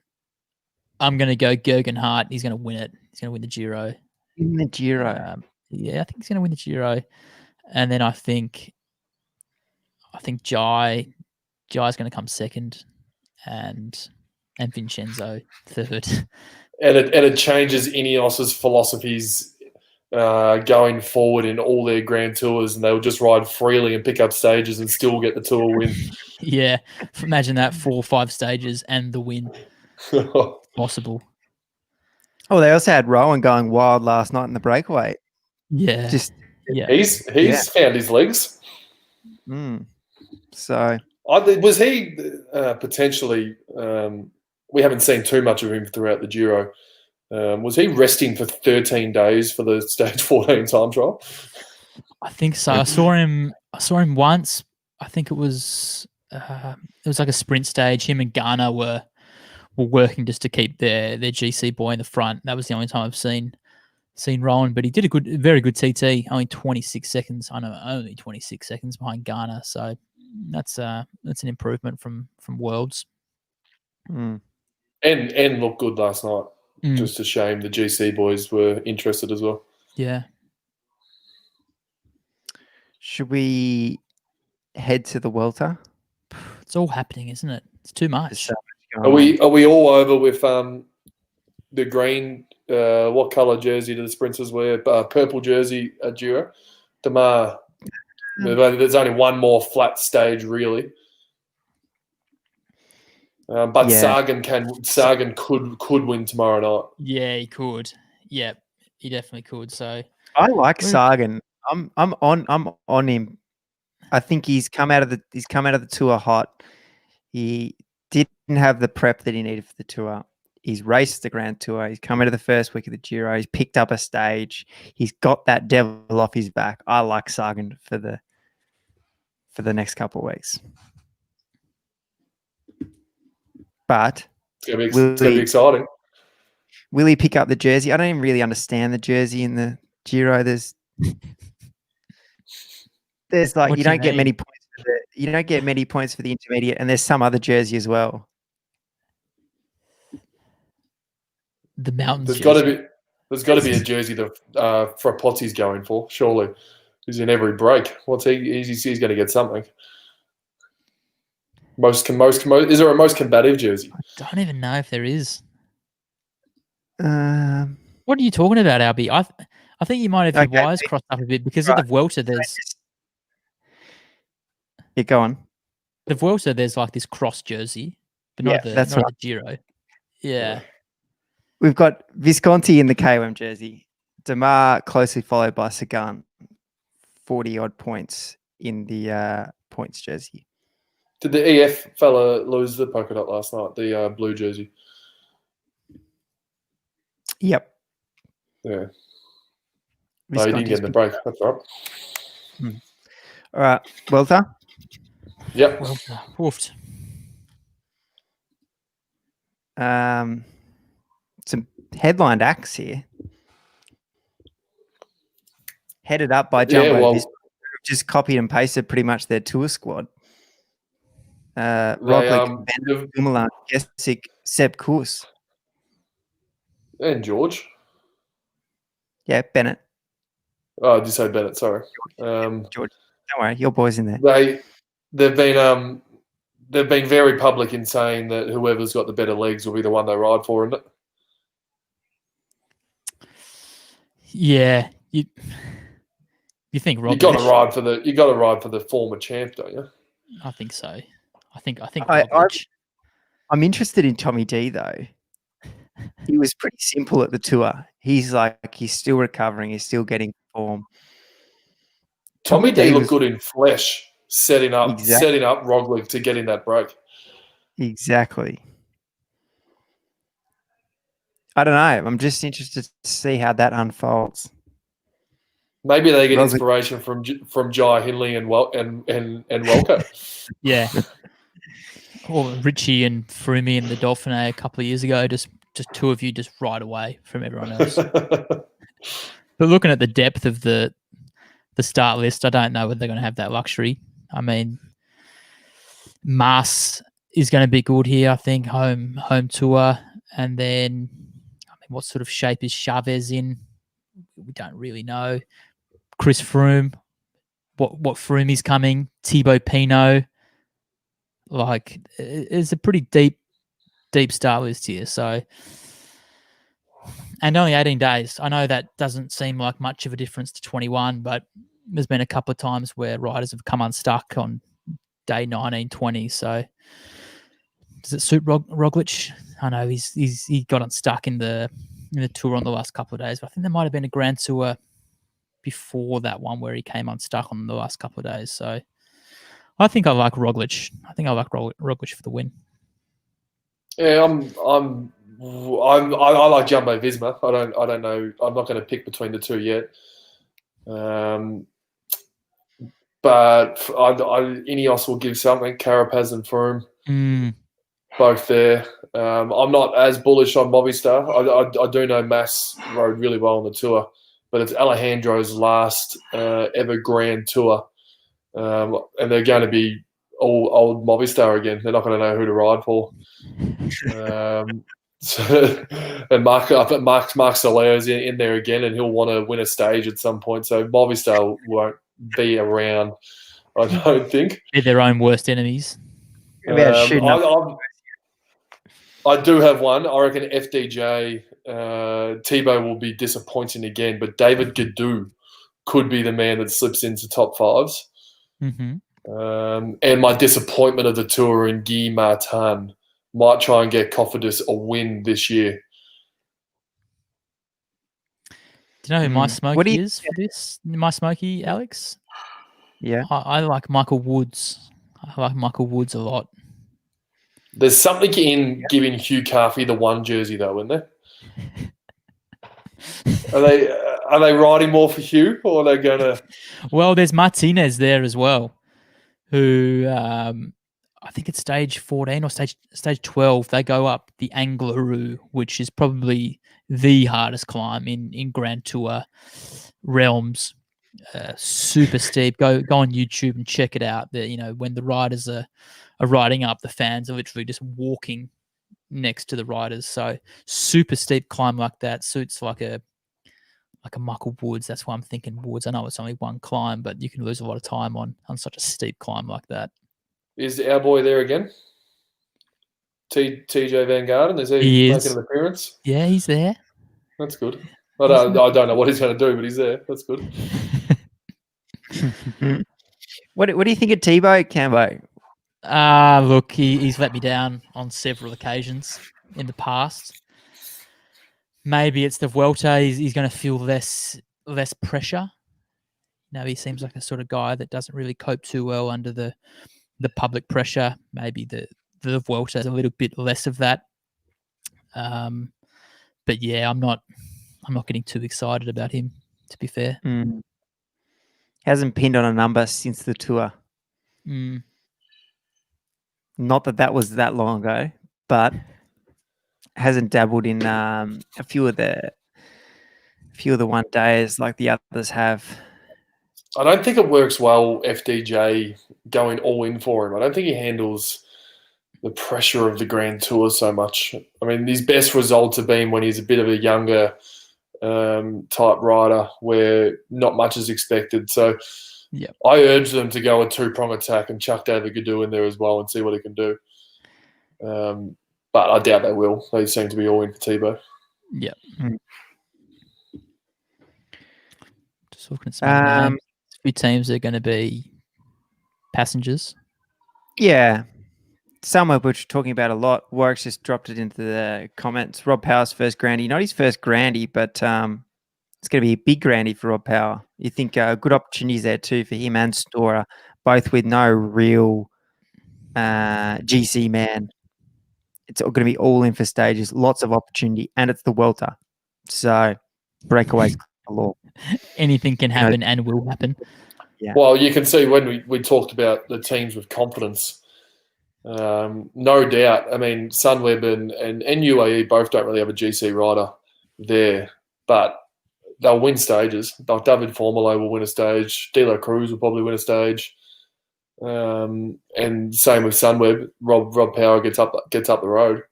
I'm going to go Gergen Hart. He's going to win it. He's going to win the Giro. In the Giro? Yeah, I think he's going to win the Giro. And then I think Jai's going to come 2nd and Vincenzo 3rd. And it changes Ineos's philosophies going forward in all their grand tours, and they'll just ride freely and pick up stages and still get the tour win. Yeah, imagine that 4 or 5 stages and the win. Possible. Oh, they also had Rowan going wild last night in the breakaway. Yeah, he's found his legs. So was he potentially? We haven't seen too much of him throughout the Giro. Was he resting for 13 days for the stage 14 time trial? I think so. I saw him once. I think it was like a sprint stage. Him and Ghana were working just to keep their GC boy in the front. That was the only time I've seen Rowan, but he did a very good TT. Only 26 seconds. I know, only 26 seconds behind Ghana. So that's an improvement from Worlds. And looked good last night. Just a shame the GC boys were interested as well. Yeah. Should we head to the Vuelta? It's all happening, isn't it? It's too much. There's so much Are we all over with the green? What colour jersey do the sprinters wear? Purple jersey at Giro. Demar. There's only one more flat stage, really. But Yeah. Sagan could win tomorrow night. Yeah, he could. Yeah, he definitely could. So I like Sagan. I'm on him. I think he's come out of the tour hot. He didn't have the prep that he needed for the tour. He's raced the Grand Tour. He's come into the first week of the Giro. He's picked up a stage. He's got that devil off his back. I like Sagan for the next couple of weeks. But it's gonna be exciting. Will he pick up the jersey? I don't even really understand the jersey in the Giro. There's like What you do don't you get mean? many points you don't get many points for the intermediate, and there's some other jersey as well. The mountains. There's got to be a jersey that Frappozzi's going for. Surely, he's in every break. He's going to get something. Is there a most combative jersey? I don't even know if there is. Um, What are you talking about, Albie? I think you might have your wires crossed up a bit because at the Vuelta there's go on. The Vuelta there's like this cross jersey, but not the Giro. Yeah. We've got Visconti in the KOM jersey. Demar closely followed by Sagan, 40-odd points in the points jersey. Did the EF fella lose the polka dot last night, the blue jersey? Yep. Yeah. No, he didn't get in the break. That's right. All right. Vuelta? Yep. Vuelta. Woofed. Some headlined acts here. Headed up by Jumbo. Just copied and pasted pretty much their tour squad. Roglic, Dumoulin, Gesick, Sepp Kuss. And George. Yeah, Bennett. Oh, did you say Bennett? Sorry. George. Don't worry, your boy's in there. They've been very public in saying that whoever's got the better legs will be the one they ride for, isn't it? Yeah, you think Roglic? You got to ride for the former champ, don't you? I think so. I think Roglic. I'm interested in Tommy D though. He was pretty simple at the tour. He's still recovering. He's still getting form. Tommy D looked good in flesh, setting up Roglic to get in that break. Exactly. I don't know. I'm just interested to see how that unfolds. Maybe they get inspiration from Jai Hindley and Welko. Yeah. Or Richie and Froome in the Dauphiné a couple of years ago. Just two of you just right away from everyone else. But looking at the depth of the start list, I don't know whether they're going to have that luxury. I mean, Mas is going to be good here, I think, home tour. And then, what sort of shape is Chavez in? We don't really know. Chris Froome, what Froome is coming. Thibaut Pinot. Like, it's a pretty deep start list here. So, and only 18 days. I know that doesn't seem like much of a difference to 21, but there's been a couple of times where riders have come unstuck on day 19, 20. So, does it suit Roglic? I know he got unstuck in the tour on the last couple of days, but I think there might have been a Grand Tour before that one where he came unstuck on the last couple of days. So, I think I like Roglic. I think I like Roglic for the win. Yeah, I like Jumbo Visma. I don't know. I'm not going to pick between the two yet. But Ineos will give something. Carapaz and Froome, both there. I'm not as bullish on Movistar. I do know Mas rode really well on the tour, but it's Alejandro's last ever Grand Tour. And they're going to be all old Movistar again. They're not going to know who to ride for. And Marc Solaire's in there again, and he'll want to win a stage at some point. So Movistar won't be around, I don't think. They're their own worst enemies. I do have one. I reckon FDJ, Tebow will be disappointing again, but David Gadou could be the man that slips into top fives. Mm-hmm. And my disappointment of the tour in Guy Martin might try and get Cofidis a win this year. Do you know who my smoky is for this? My smoky, Alex? Yeah. I like Michael Woods. I like Michael Woods a lot. There's something in giving Hugh Carthy the one jersey, though, isn't there? Are they riding more for Hugh, or are they going to? Well, there's Martinez there as well, who I think it's stage 14 or stage 12. They go up the Angleroo, which is probably the hardest climb in Grand Tour realms. Super steep. Go on YouTube and check it out. When the riders are riding up, the fans are literally just walking next to the riders. So super steep climb like that suits like a Michael Woods. That's why I'm thinking Woods. I know it's only one climb, but you can lose a lot of time on such a steep climb like that. Is our boy there again? TJ Van Garden? Is he making an appearance? Yeah, he's there. That's good. I don't know what he's going to do, but he's there. That's good. What do you think of Tebow, Cambo? Look, he's let me down on several occasions in the past. Maybe it's the Vuelta. He's going to feel less pressure. He seems like a sort of guy that doesn't really cope too well under the public pressure. Maybe the Vuelta is a little bit less of that. But yeah, I'm not getting too excited about him, to be fair. Hasn't pinned on a number since the tour. Not that was that long ago, but hasn't dabbled in a few of the one days like the others have. I don't think it works well, FDJ going all in for him. I don't think he handles the pressure of the Grand Tour so much. I mean, his best results have been when he's a bit of a younger type rider where not much is expected. So I urge them to go a two-prong attack and chuck David Gadou in there as well and see what he can do. But I doubt they will. They seem to be all in for Tebow. Yeah. Just looking at some names. A few teams are going to be passengers. Yeah. Somewhere which we're talking about a lot. Warwick's just dropped it into the comments. Rob Power's first Grandy. Not his first Grandy, but it's going to be a big Grandy for Rob Power. You think good opportunities there too for him and Storer, both with no real GC man. It's going to be all in for stages, lots of opportunity, and it's the Vuelta. So breakaways galore. Anything can happen and will happen. Yeah. Well, you can see when we talked about the teams with confidence, no doubt. I mean, Sunweb and UAE both don't really have a GC rider there, but they'll win stages. David Formolo will win a stage. De La Cruz will probably win a stage. And same with Sunweb. Rob Power gets up the road.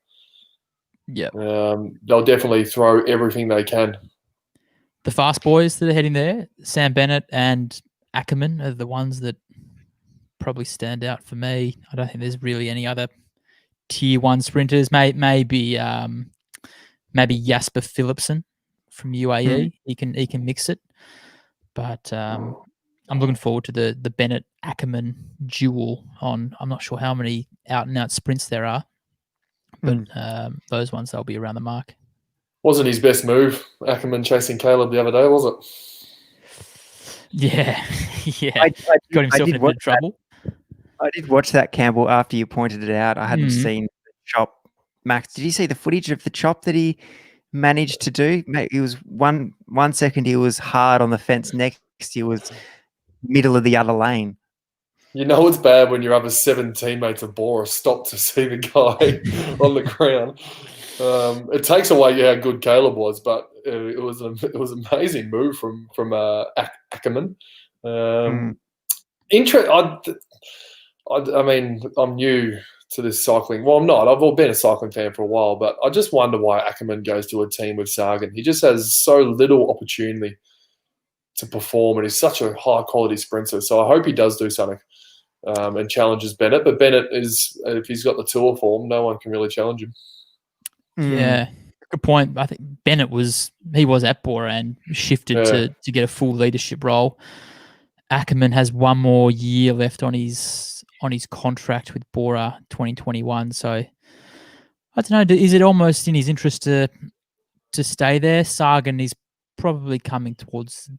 Yeah. They'll definitely throw everything they can. The fast boys that are heading there, Sam Bennett and Ackerman, are the ones that probably stand out for me. I don't think there's really any other tier one sprinters. Maybe Jasper Philipsen from UAE. He can mix it. But I'm looking forward to the Bennett Ackerman duel on. I'm not sure how many out and out sprints there are, but those ones they'll be around the mark. Wasn't his best move, Ackerman chasing Caleb the other day, was it? Yeah. I got himself in a bit of trouble. I did watch that, Campbell, after you pointed it out. I hadn't seen the chop. Max, did you see the footage of the chop that he managed to do? Mate, he was one second he was hard on the fence, next he was middle of the other lane. You know it's bad when your other 7 teammates of Bora stop to see the guy on the ground. It takes away how good Caleb was, but it was an amazing move from Ackerman. I mean, I'm new to this cycling. Well, I'm not. I've been a cycling fan for a while, but I just wonder why Ackerman goes to a team with Sagan. He just has so little opportunity to perform, and he's such a high-quality sprinter. So I hope he does do something and challenges Bennett. But Bennett is, if he's got the tour form, no one can really challenge him. Yeah, good point. I think Bennett was at Bora and shifted to get a full leadership role. Ackerman has one more year left on his contract with Bora 2021. So I don't know. Is it almost in his interest to stay there? Sagan is probably coming towards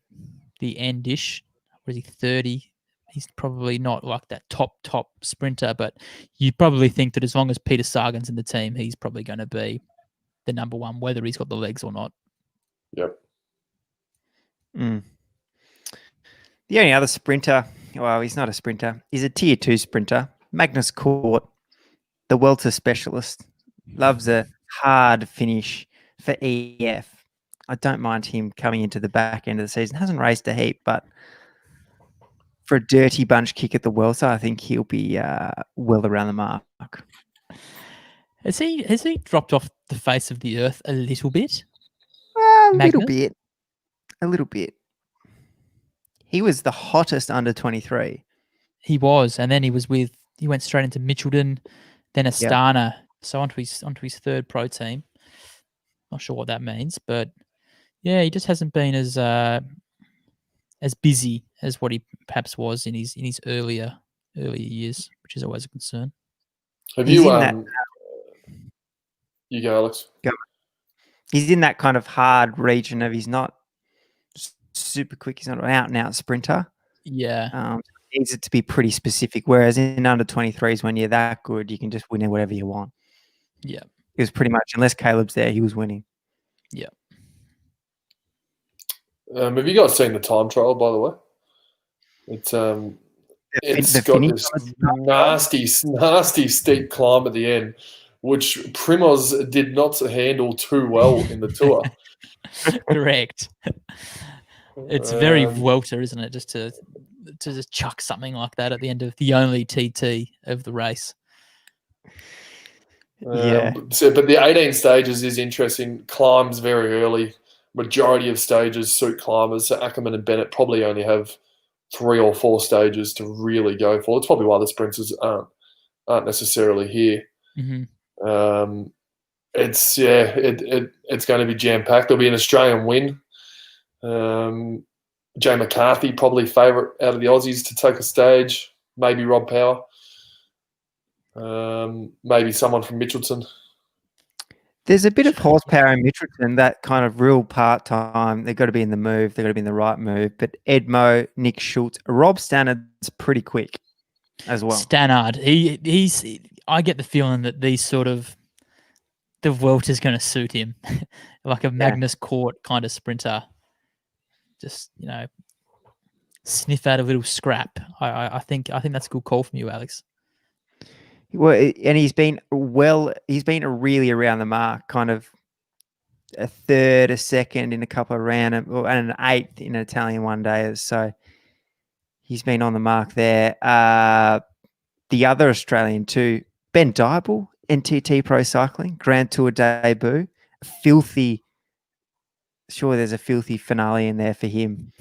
the end-ish. Was he 30? He's probably not like that top sprinter, but you probably think that as long as Peter Sagan's in the team, he's probably going to be the number one, whether he's got the legs or not. Yep. The only other sprinter, well, he's not a sprinter, he's a tier 2 sprinter, Magnus Cort, the Vuelta specialist, loves a hard finish for EF. I don't mind him coming into the back end of the season. Hasn't raced a heap, but for a dirty bunch kick at the Vuelta, I think he'll be well around the mark. Has he dropped off the face of the earth a little bit? A little bit. He was the hottest under 23. He was, and then he went straight into Mitchelton, then Astana, so onto his third pro team. Not sure what that means, but yeah, he just hasn't been as busy as what he perhaps was in his earlier years, which is always a concern. Have you you go, Alex. Go. He's in that kind of hard region of he's not super quick. He's not an out-and-out sprinter. Yeah. He needs it to be pretty specific, whereas in under 23s, when you're that good, you can just win whatever you want. Yeah. It was pretty much, unless Caleb's there, he was winning. Yeah. Have you guys seen the time trial, by the way? It's got this nasty steep climb at the end, which Primoz did not handle too well in the Tour. Correct. It's very Vuelta, isn't it? Just to just chuck something like that at the end of the only TT of the race. But the 18 stages is interesting. Climbs very early. Majority of stages suit climbers. So Ackerman and Bennett probably only have 3 or 4 stages to really go for. It's probably why the sprinters aren't necessarily here. Mm-hmm. It's going to be jam packed. There'll be an Australian win. Jay McCarthy probably favourite out of the Aussies to take a stage. Maybe Rob Power. Maybe someone from Mitchelton. There's a bit of horsepower in Mitchelton, that kind of real part-time. They've got to be in the move. They've got to be in the right move. But Edmo, Nick Schultz, Rob Stannard's pretty quick as well. Stannard, he's. I get the feeling that these sort of the Vuelta is going to suit him, like a Magnus Cort kind of sprinter. Just sniff out a little scrap. I think that's a good call from you, Alex. Well, and he's been really around the mark, kind of a third, a second in a couple of rounds, and an 8th in an Italian one day. So he's been on the mark there. The other Australian too, Ben Dybel, NTT Pro Cycling, Grand Tour debut. Sure, there's a filthy finale in there for him.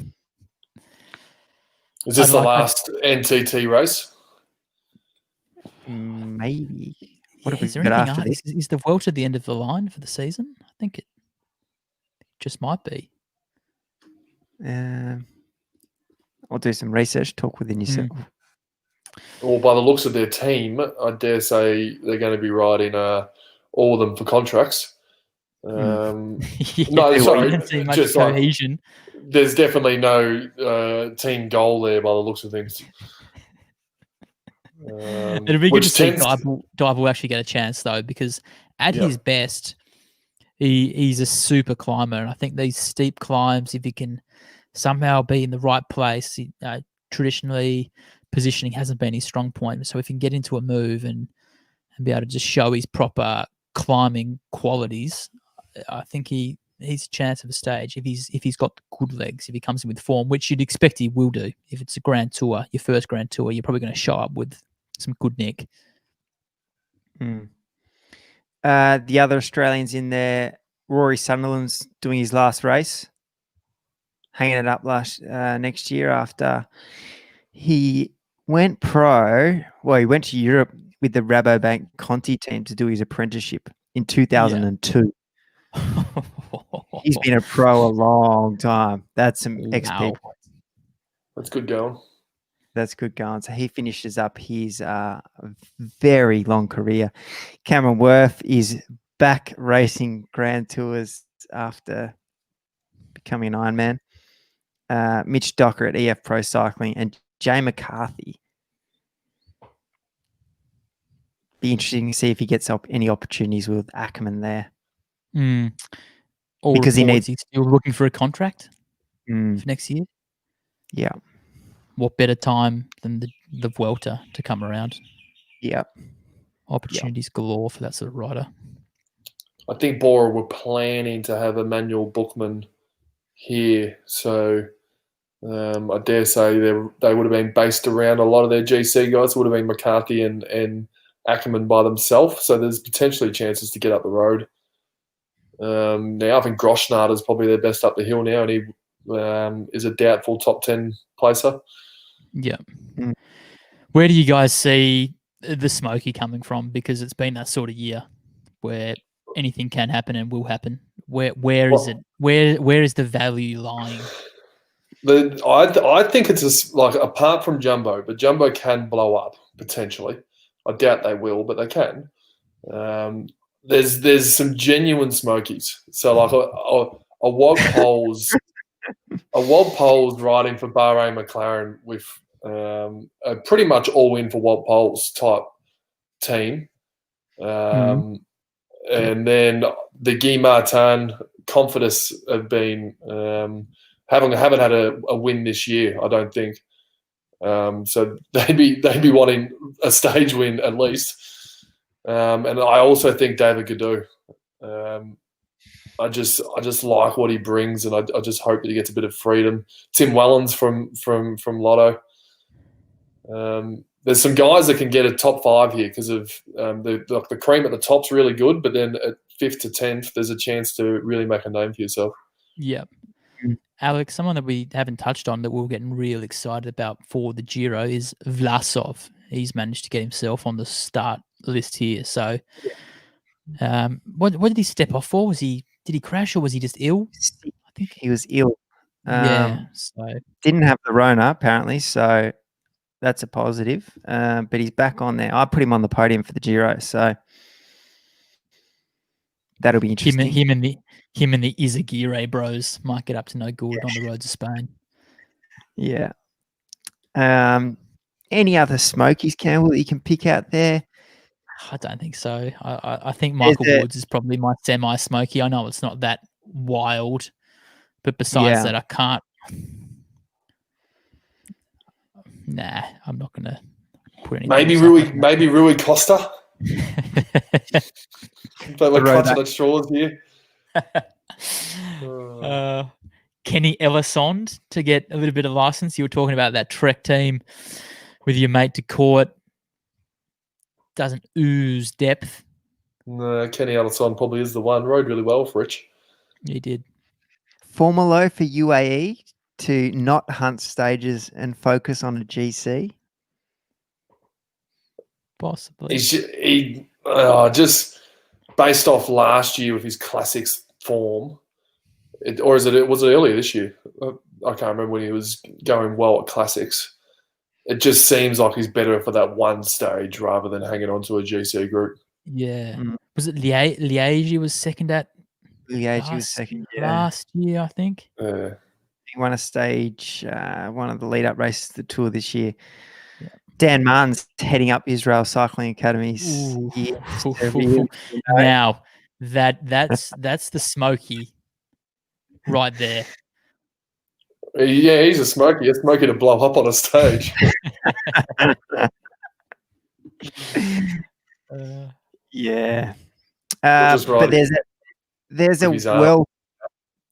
Is this the last NTT race? Maybe. What have we got after this? Is the Vuelta at the end of the line for the season? I think it just might be. I'll do some research. Talk within yourself. Well, by the looks of their team, I dare say they're going to be riding all of them for contracts. No, sorry, just cohesion. There's definitely no team goal there by the looks of things. It'd be good to see Dybel actually get a chance though, because at his best, he's a super climber, and I think these steep climbs, if he can somehow be in the right place, traditionally positioning hasn't been his strong point. So if he can get into a move and be able to just show his proper climbing qualities, I think he's a chance of a stage if he's got good legs, if he comes in with form, which you'd expect he will do. If it's a Grand Tour, your first Grand Tour, you're probably going to show up with some good nick. The other Australians in there, Rory Sunderland's doing his last race, hanging it up next year after he went pro. Well, he went to Europe with the Rabobank Conti team to do his apprenticeship. in 2002. He's been a pro a long time. That's some XP points. That's good going. That's good going. So he finishes up his very long career. Cameron Worth is back racing Grand Tours after becoming an Ironman. Mitch Docker at EF Pro Cycling and Jay McCarthy. Be interesting to see if he gets any opportunities with Ackerman there. Or because he's still looking for a contract for next year. Yeah. What better time than the Vuelta to come around? Yeah. Opportunities galore for that sort of rider. I think Bora were planning to have Emmanuel Bookman here, so I dare say they would have been based around a lot of their GC guys. It would have been McCarthy and Ackerman by themselves, so there's potentially chances to get up the road. Now I think Groschnard is probably their best up the hill now, and he is a doubtful top 10 placer. Yeah. Where do you guys see the Smoky coming from? Because it's been that sort of year where anything can happen and will happen. Where is it? Where is the value lying? I think it's like apart from Jumbo, but Jumbo can blow up potentially. I doubt they will, but they can. There's some genuine Smokies. So like a Wog Poles, riding for Bahrain McLaren with a pretty much all in for Wog Poles type team. And then the Guy Martin Confidence have been haven't had a win this year, I don't think. So they'd be wanting a stage win at least. And I also think David Gaudu. I just like what he brings, and I just hope that he gets a bit of freedom. Tim Wellens from Lotto. There's some guys that can get a top 5 here because of the cream at the top's really good, but then at 5th to 10th, there's a chance to really make a name for yourself. Yeah. Alex, someone that we haven't touched on that we're getting real excited about for the Giro is Vlasov. He's managed to get himself on the start list here. So what did he step off for? Did he crash or was he just ill? I think he was ill. So didn't have the Rona apparently, so that's a positive. But he's back on there. I put him on the podium for the Giro, so that'll be interesting. Him and the Izagirre bros might get up to no good on the roads of Spain. Yeah. Any other Smokies, Campbell, that you can pick out there? I don't think so. I think Michael Woods is probably my semi-Smoky. I know it's not that wild, but besides that, I can't. Nah, I'm not going to put anything. Maybe Rui Costa. But we're clutching at straws here. Kenny Ellisond to get a little bit of license. You were talking about that Trek team with your mate to court. Doesn't ooze depth. No, Kenny Ellisond probably is the one. Rode really well for Rich. He did. Formalo for UAE to not hunt stages and focus on a GC? Possibly. He just based off last year with his classics form, was it earlier this year? I can't remember when he was going well at classics. It just seems like he's better for that one stage rather than hanging on to a GC group. Yeah. Was it Liège he was second at? Liège was second last year, I think. He won a stage, one of the lead-up races to the Tour this year. Yeah. Dan Martin's heading up Israel Cycling Academy's year. Now, that's the Smoky right there. Yeah, he's a Smoky. A Smoky to blow up on a stage. Yeah. But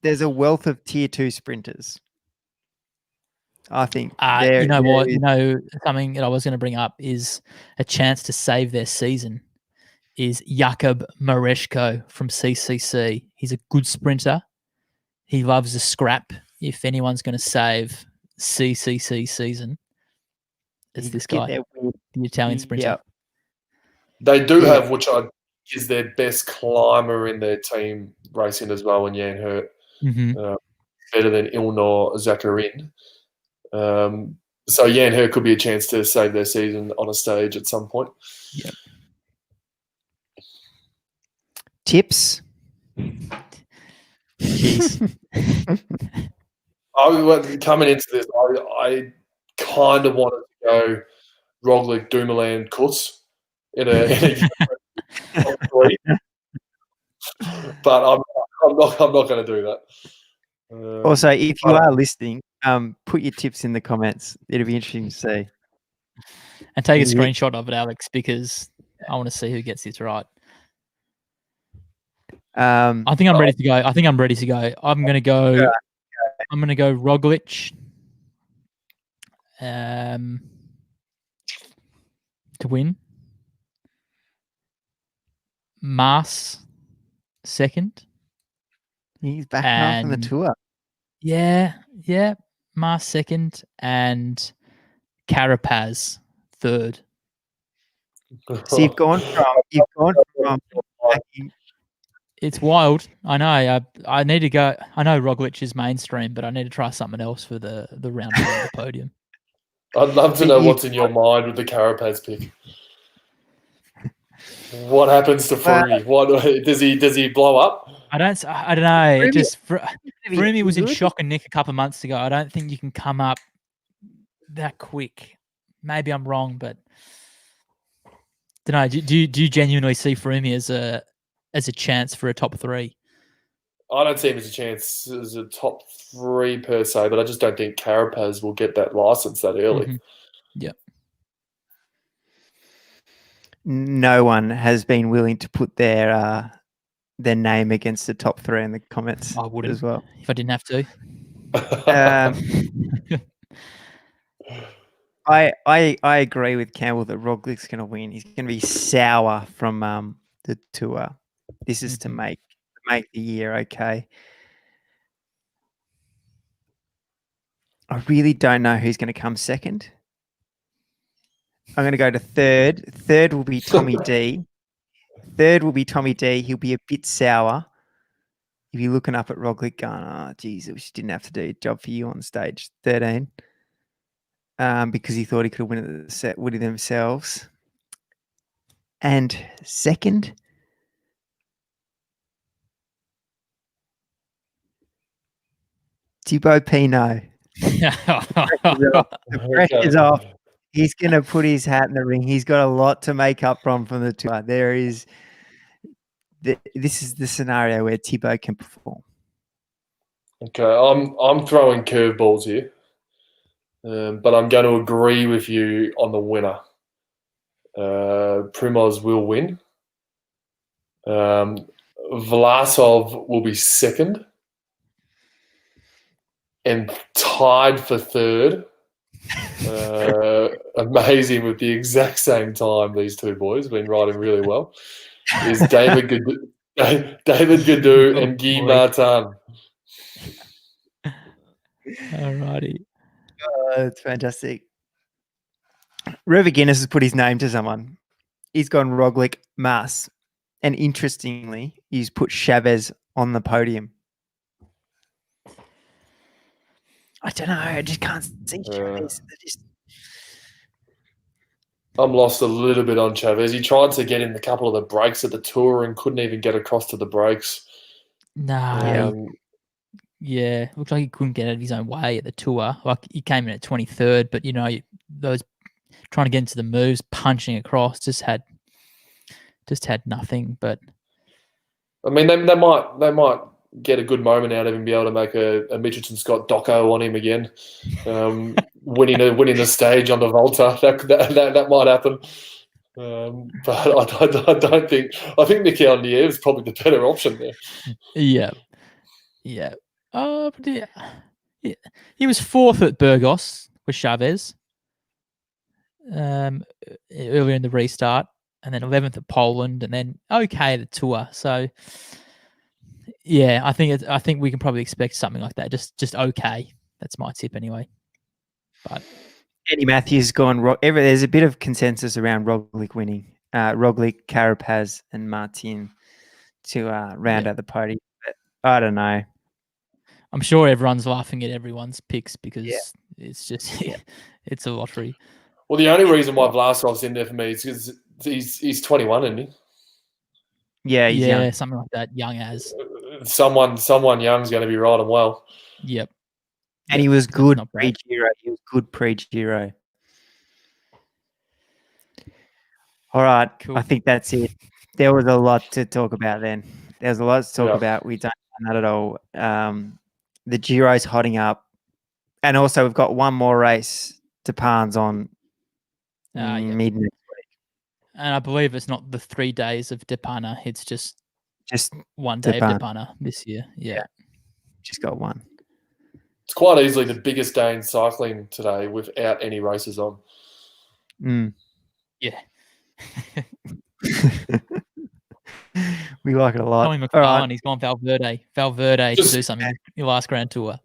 there's a wealth of tier 2 sprinters. I think. You know what? Something that I was going to bring up is a chance to save their season is Jakub Mareshko from CCC. He's a good sprinter. He loves a scrap. If anyone's going to save CCC season, it's this guy, the Italian sprinter. They do have, which I is their best climber in their team racing as well when Jan Hurt. Better than Ilnor Zakarin. So Jan Hurt could be a chance to save their season on a stage at some point. Yep. Tips? Jeez. Coming into this, I kind of wanted to go Roglic, Dumoulin, Kuss in a top three, but I'm not going to do that. Also, if you are listening, put your tips in the comments. It'll be interesting to see. And take a screenshot of it, Alex, because I want to see who gets this right. I think I'm ready to go. I'm going to go. I'm going to go Roglic. To win. Mars second. He's back now from the tour. Yeah. Mars second and Carapaz third. So you've gone from It's wild. I know. I need to go. I know Roglic is mainstream, but I need to try something else for the round one of the podium. I'd love to know what's in your mind with the Carapaz pick. What happens to Froome? What does he blow up? I don't know. It just Froome was in shock and nick a couple of months ago. I don't think you can come up that quick. Maybe I'm wrong, but don't know. Do you genuinely see Froome as a chance for a top three? I don't see him as a chance as a top three per se, but I just don't think Carapaz will get that license that early. Mm-hmm. Yep. No one has been willing to put their name against the top three in the comments. I would as well if I didn't have to. I agree with Campbell that Roglic's going to win. He's going to be sour from the tour. This is to make the year okay. I really don't know who's going to come second. I'm going to go to third. Third will be Tommy D. He'll be a bit sour. If you're looking up at Roglic going, oh, geez, we didn't have to do a job for you on stage 13. Because he thought he could win it themselves. And second, Thibaut Pinot. The pressure's off. He's going to put his hat in the ring. He's got a lot to make up from the tour. This is the scenario where Thibaut can perform. Okay, I'm throwing curveballs here, but I'm going to agree with you on the winner. Primoz will win. Vlasov will be second. And tied for third. Amazing with the exact same time these two boys have been riding really well. Is David Gaudu and Guy Martin. Alrighty. It's fantastic. River Guinness has put his name to someone. He's gone Roglic, Mas. And interestingly, he's put Chavez on the podium. I don't know. I just can't see Chavez. I'm lost a little bit on Chavez. He tried to get in a couple of the breaks at the tour and couldn't even get across to the breaks. No. Yeah, looked like he couldn't get out of his own way at the tour. Like he came in at 23rd, but those trying to get into the moves, punching across, just had nothing. But I mean, they might get a good moment out of him, be able to make a Mitchelton Scott doco on him again, winning the stage on the Vuelta. That might happen. But I don't think. I think Mikel Nieve is probably the better option there. Yeah. He was fourth at Burgos with Chavez earlier in the restart, and then 11th at Poland, and then okay at the tour. So yeah, I think we can probably expect something like that. Just okay. That's my tip anyway. But Eddie Matthews gone. There's a bit of consensus around Roglic winning. Roglic, Carapaz, and Martin to round out the party. But I don't know. I'm sure everyone's laughing at everyone's picks because it's just it's a lottery. Well, the only reason why Vlasov's in there for me is because he's 21, isn't he? Yeah, he's young. Something like that. Young as someone young's going to be riding well. Yep. And he was good pre-Giro. He was good pre-Giro. All right, cool. I think that's it. There was a lot to talk about then. There's a lot to talk about. We don't know that at all. The Giro's hotting up. And also we've got one more race to Parnes on mid next week. And I believe it's not the 3 days of Depana. It's just 1 day of Depana this year. Yeah. Just got one. It's quite easily the biggest day in cycling today without any races on. Yeah. We like it a lot. Tommy McFarlane, he's gone Valverde to do something in your last Grand Tour.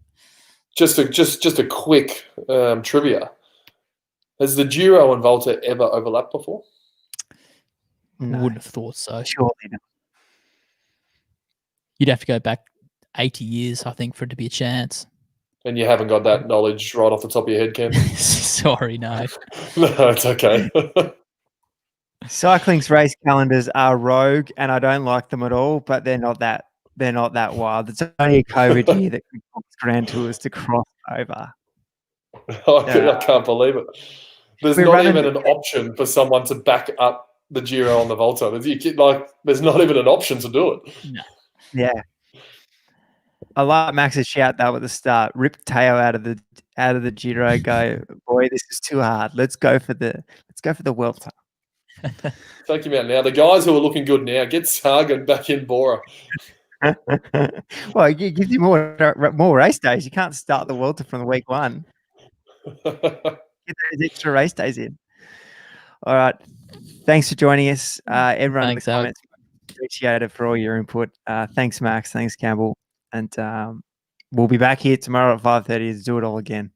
Just a quick trivia. Has the Giro and Vuelta ever overlapped before? No. Wouldn't have thought so. Surely not. You'd have to go back 80 years, I think, for it to be a chance. And you haven't got that knowledge right off the top of your head, Cam? Sorry, no. No, it's okay. Cycling's race calendars are rogue, and I don't like them at all. But they're not that wild. It's only a COVID year that can cause Grand Tours to cross over. I can't believe it. There's not even an option for someone to back up the Giro on the Volta. There's not even an option to do it. No. Yeah. I like Max's shout though at the start. Rip Teo out of the Giro. Go, boy, this is too hard. Let's go for the Vuelta. Take him out now. The guys who are looking good now, get Sagan back in Bora. Well, it gives you more race days. You can't start the Vuelta from the week one. Get those extra race days in. All right. Thanks for joining us. Everyone in the comments, appreciate it for all your input. Thanks, Max. Thanks, Campbell. And we'll be back here tomorrow at 5:30 to do it all again.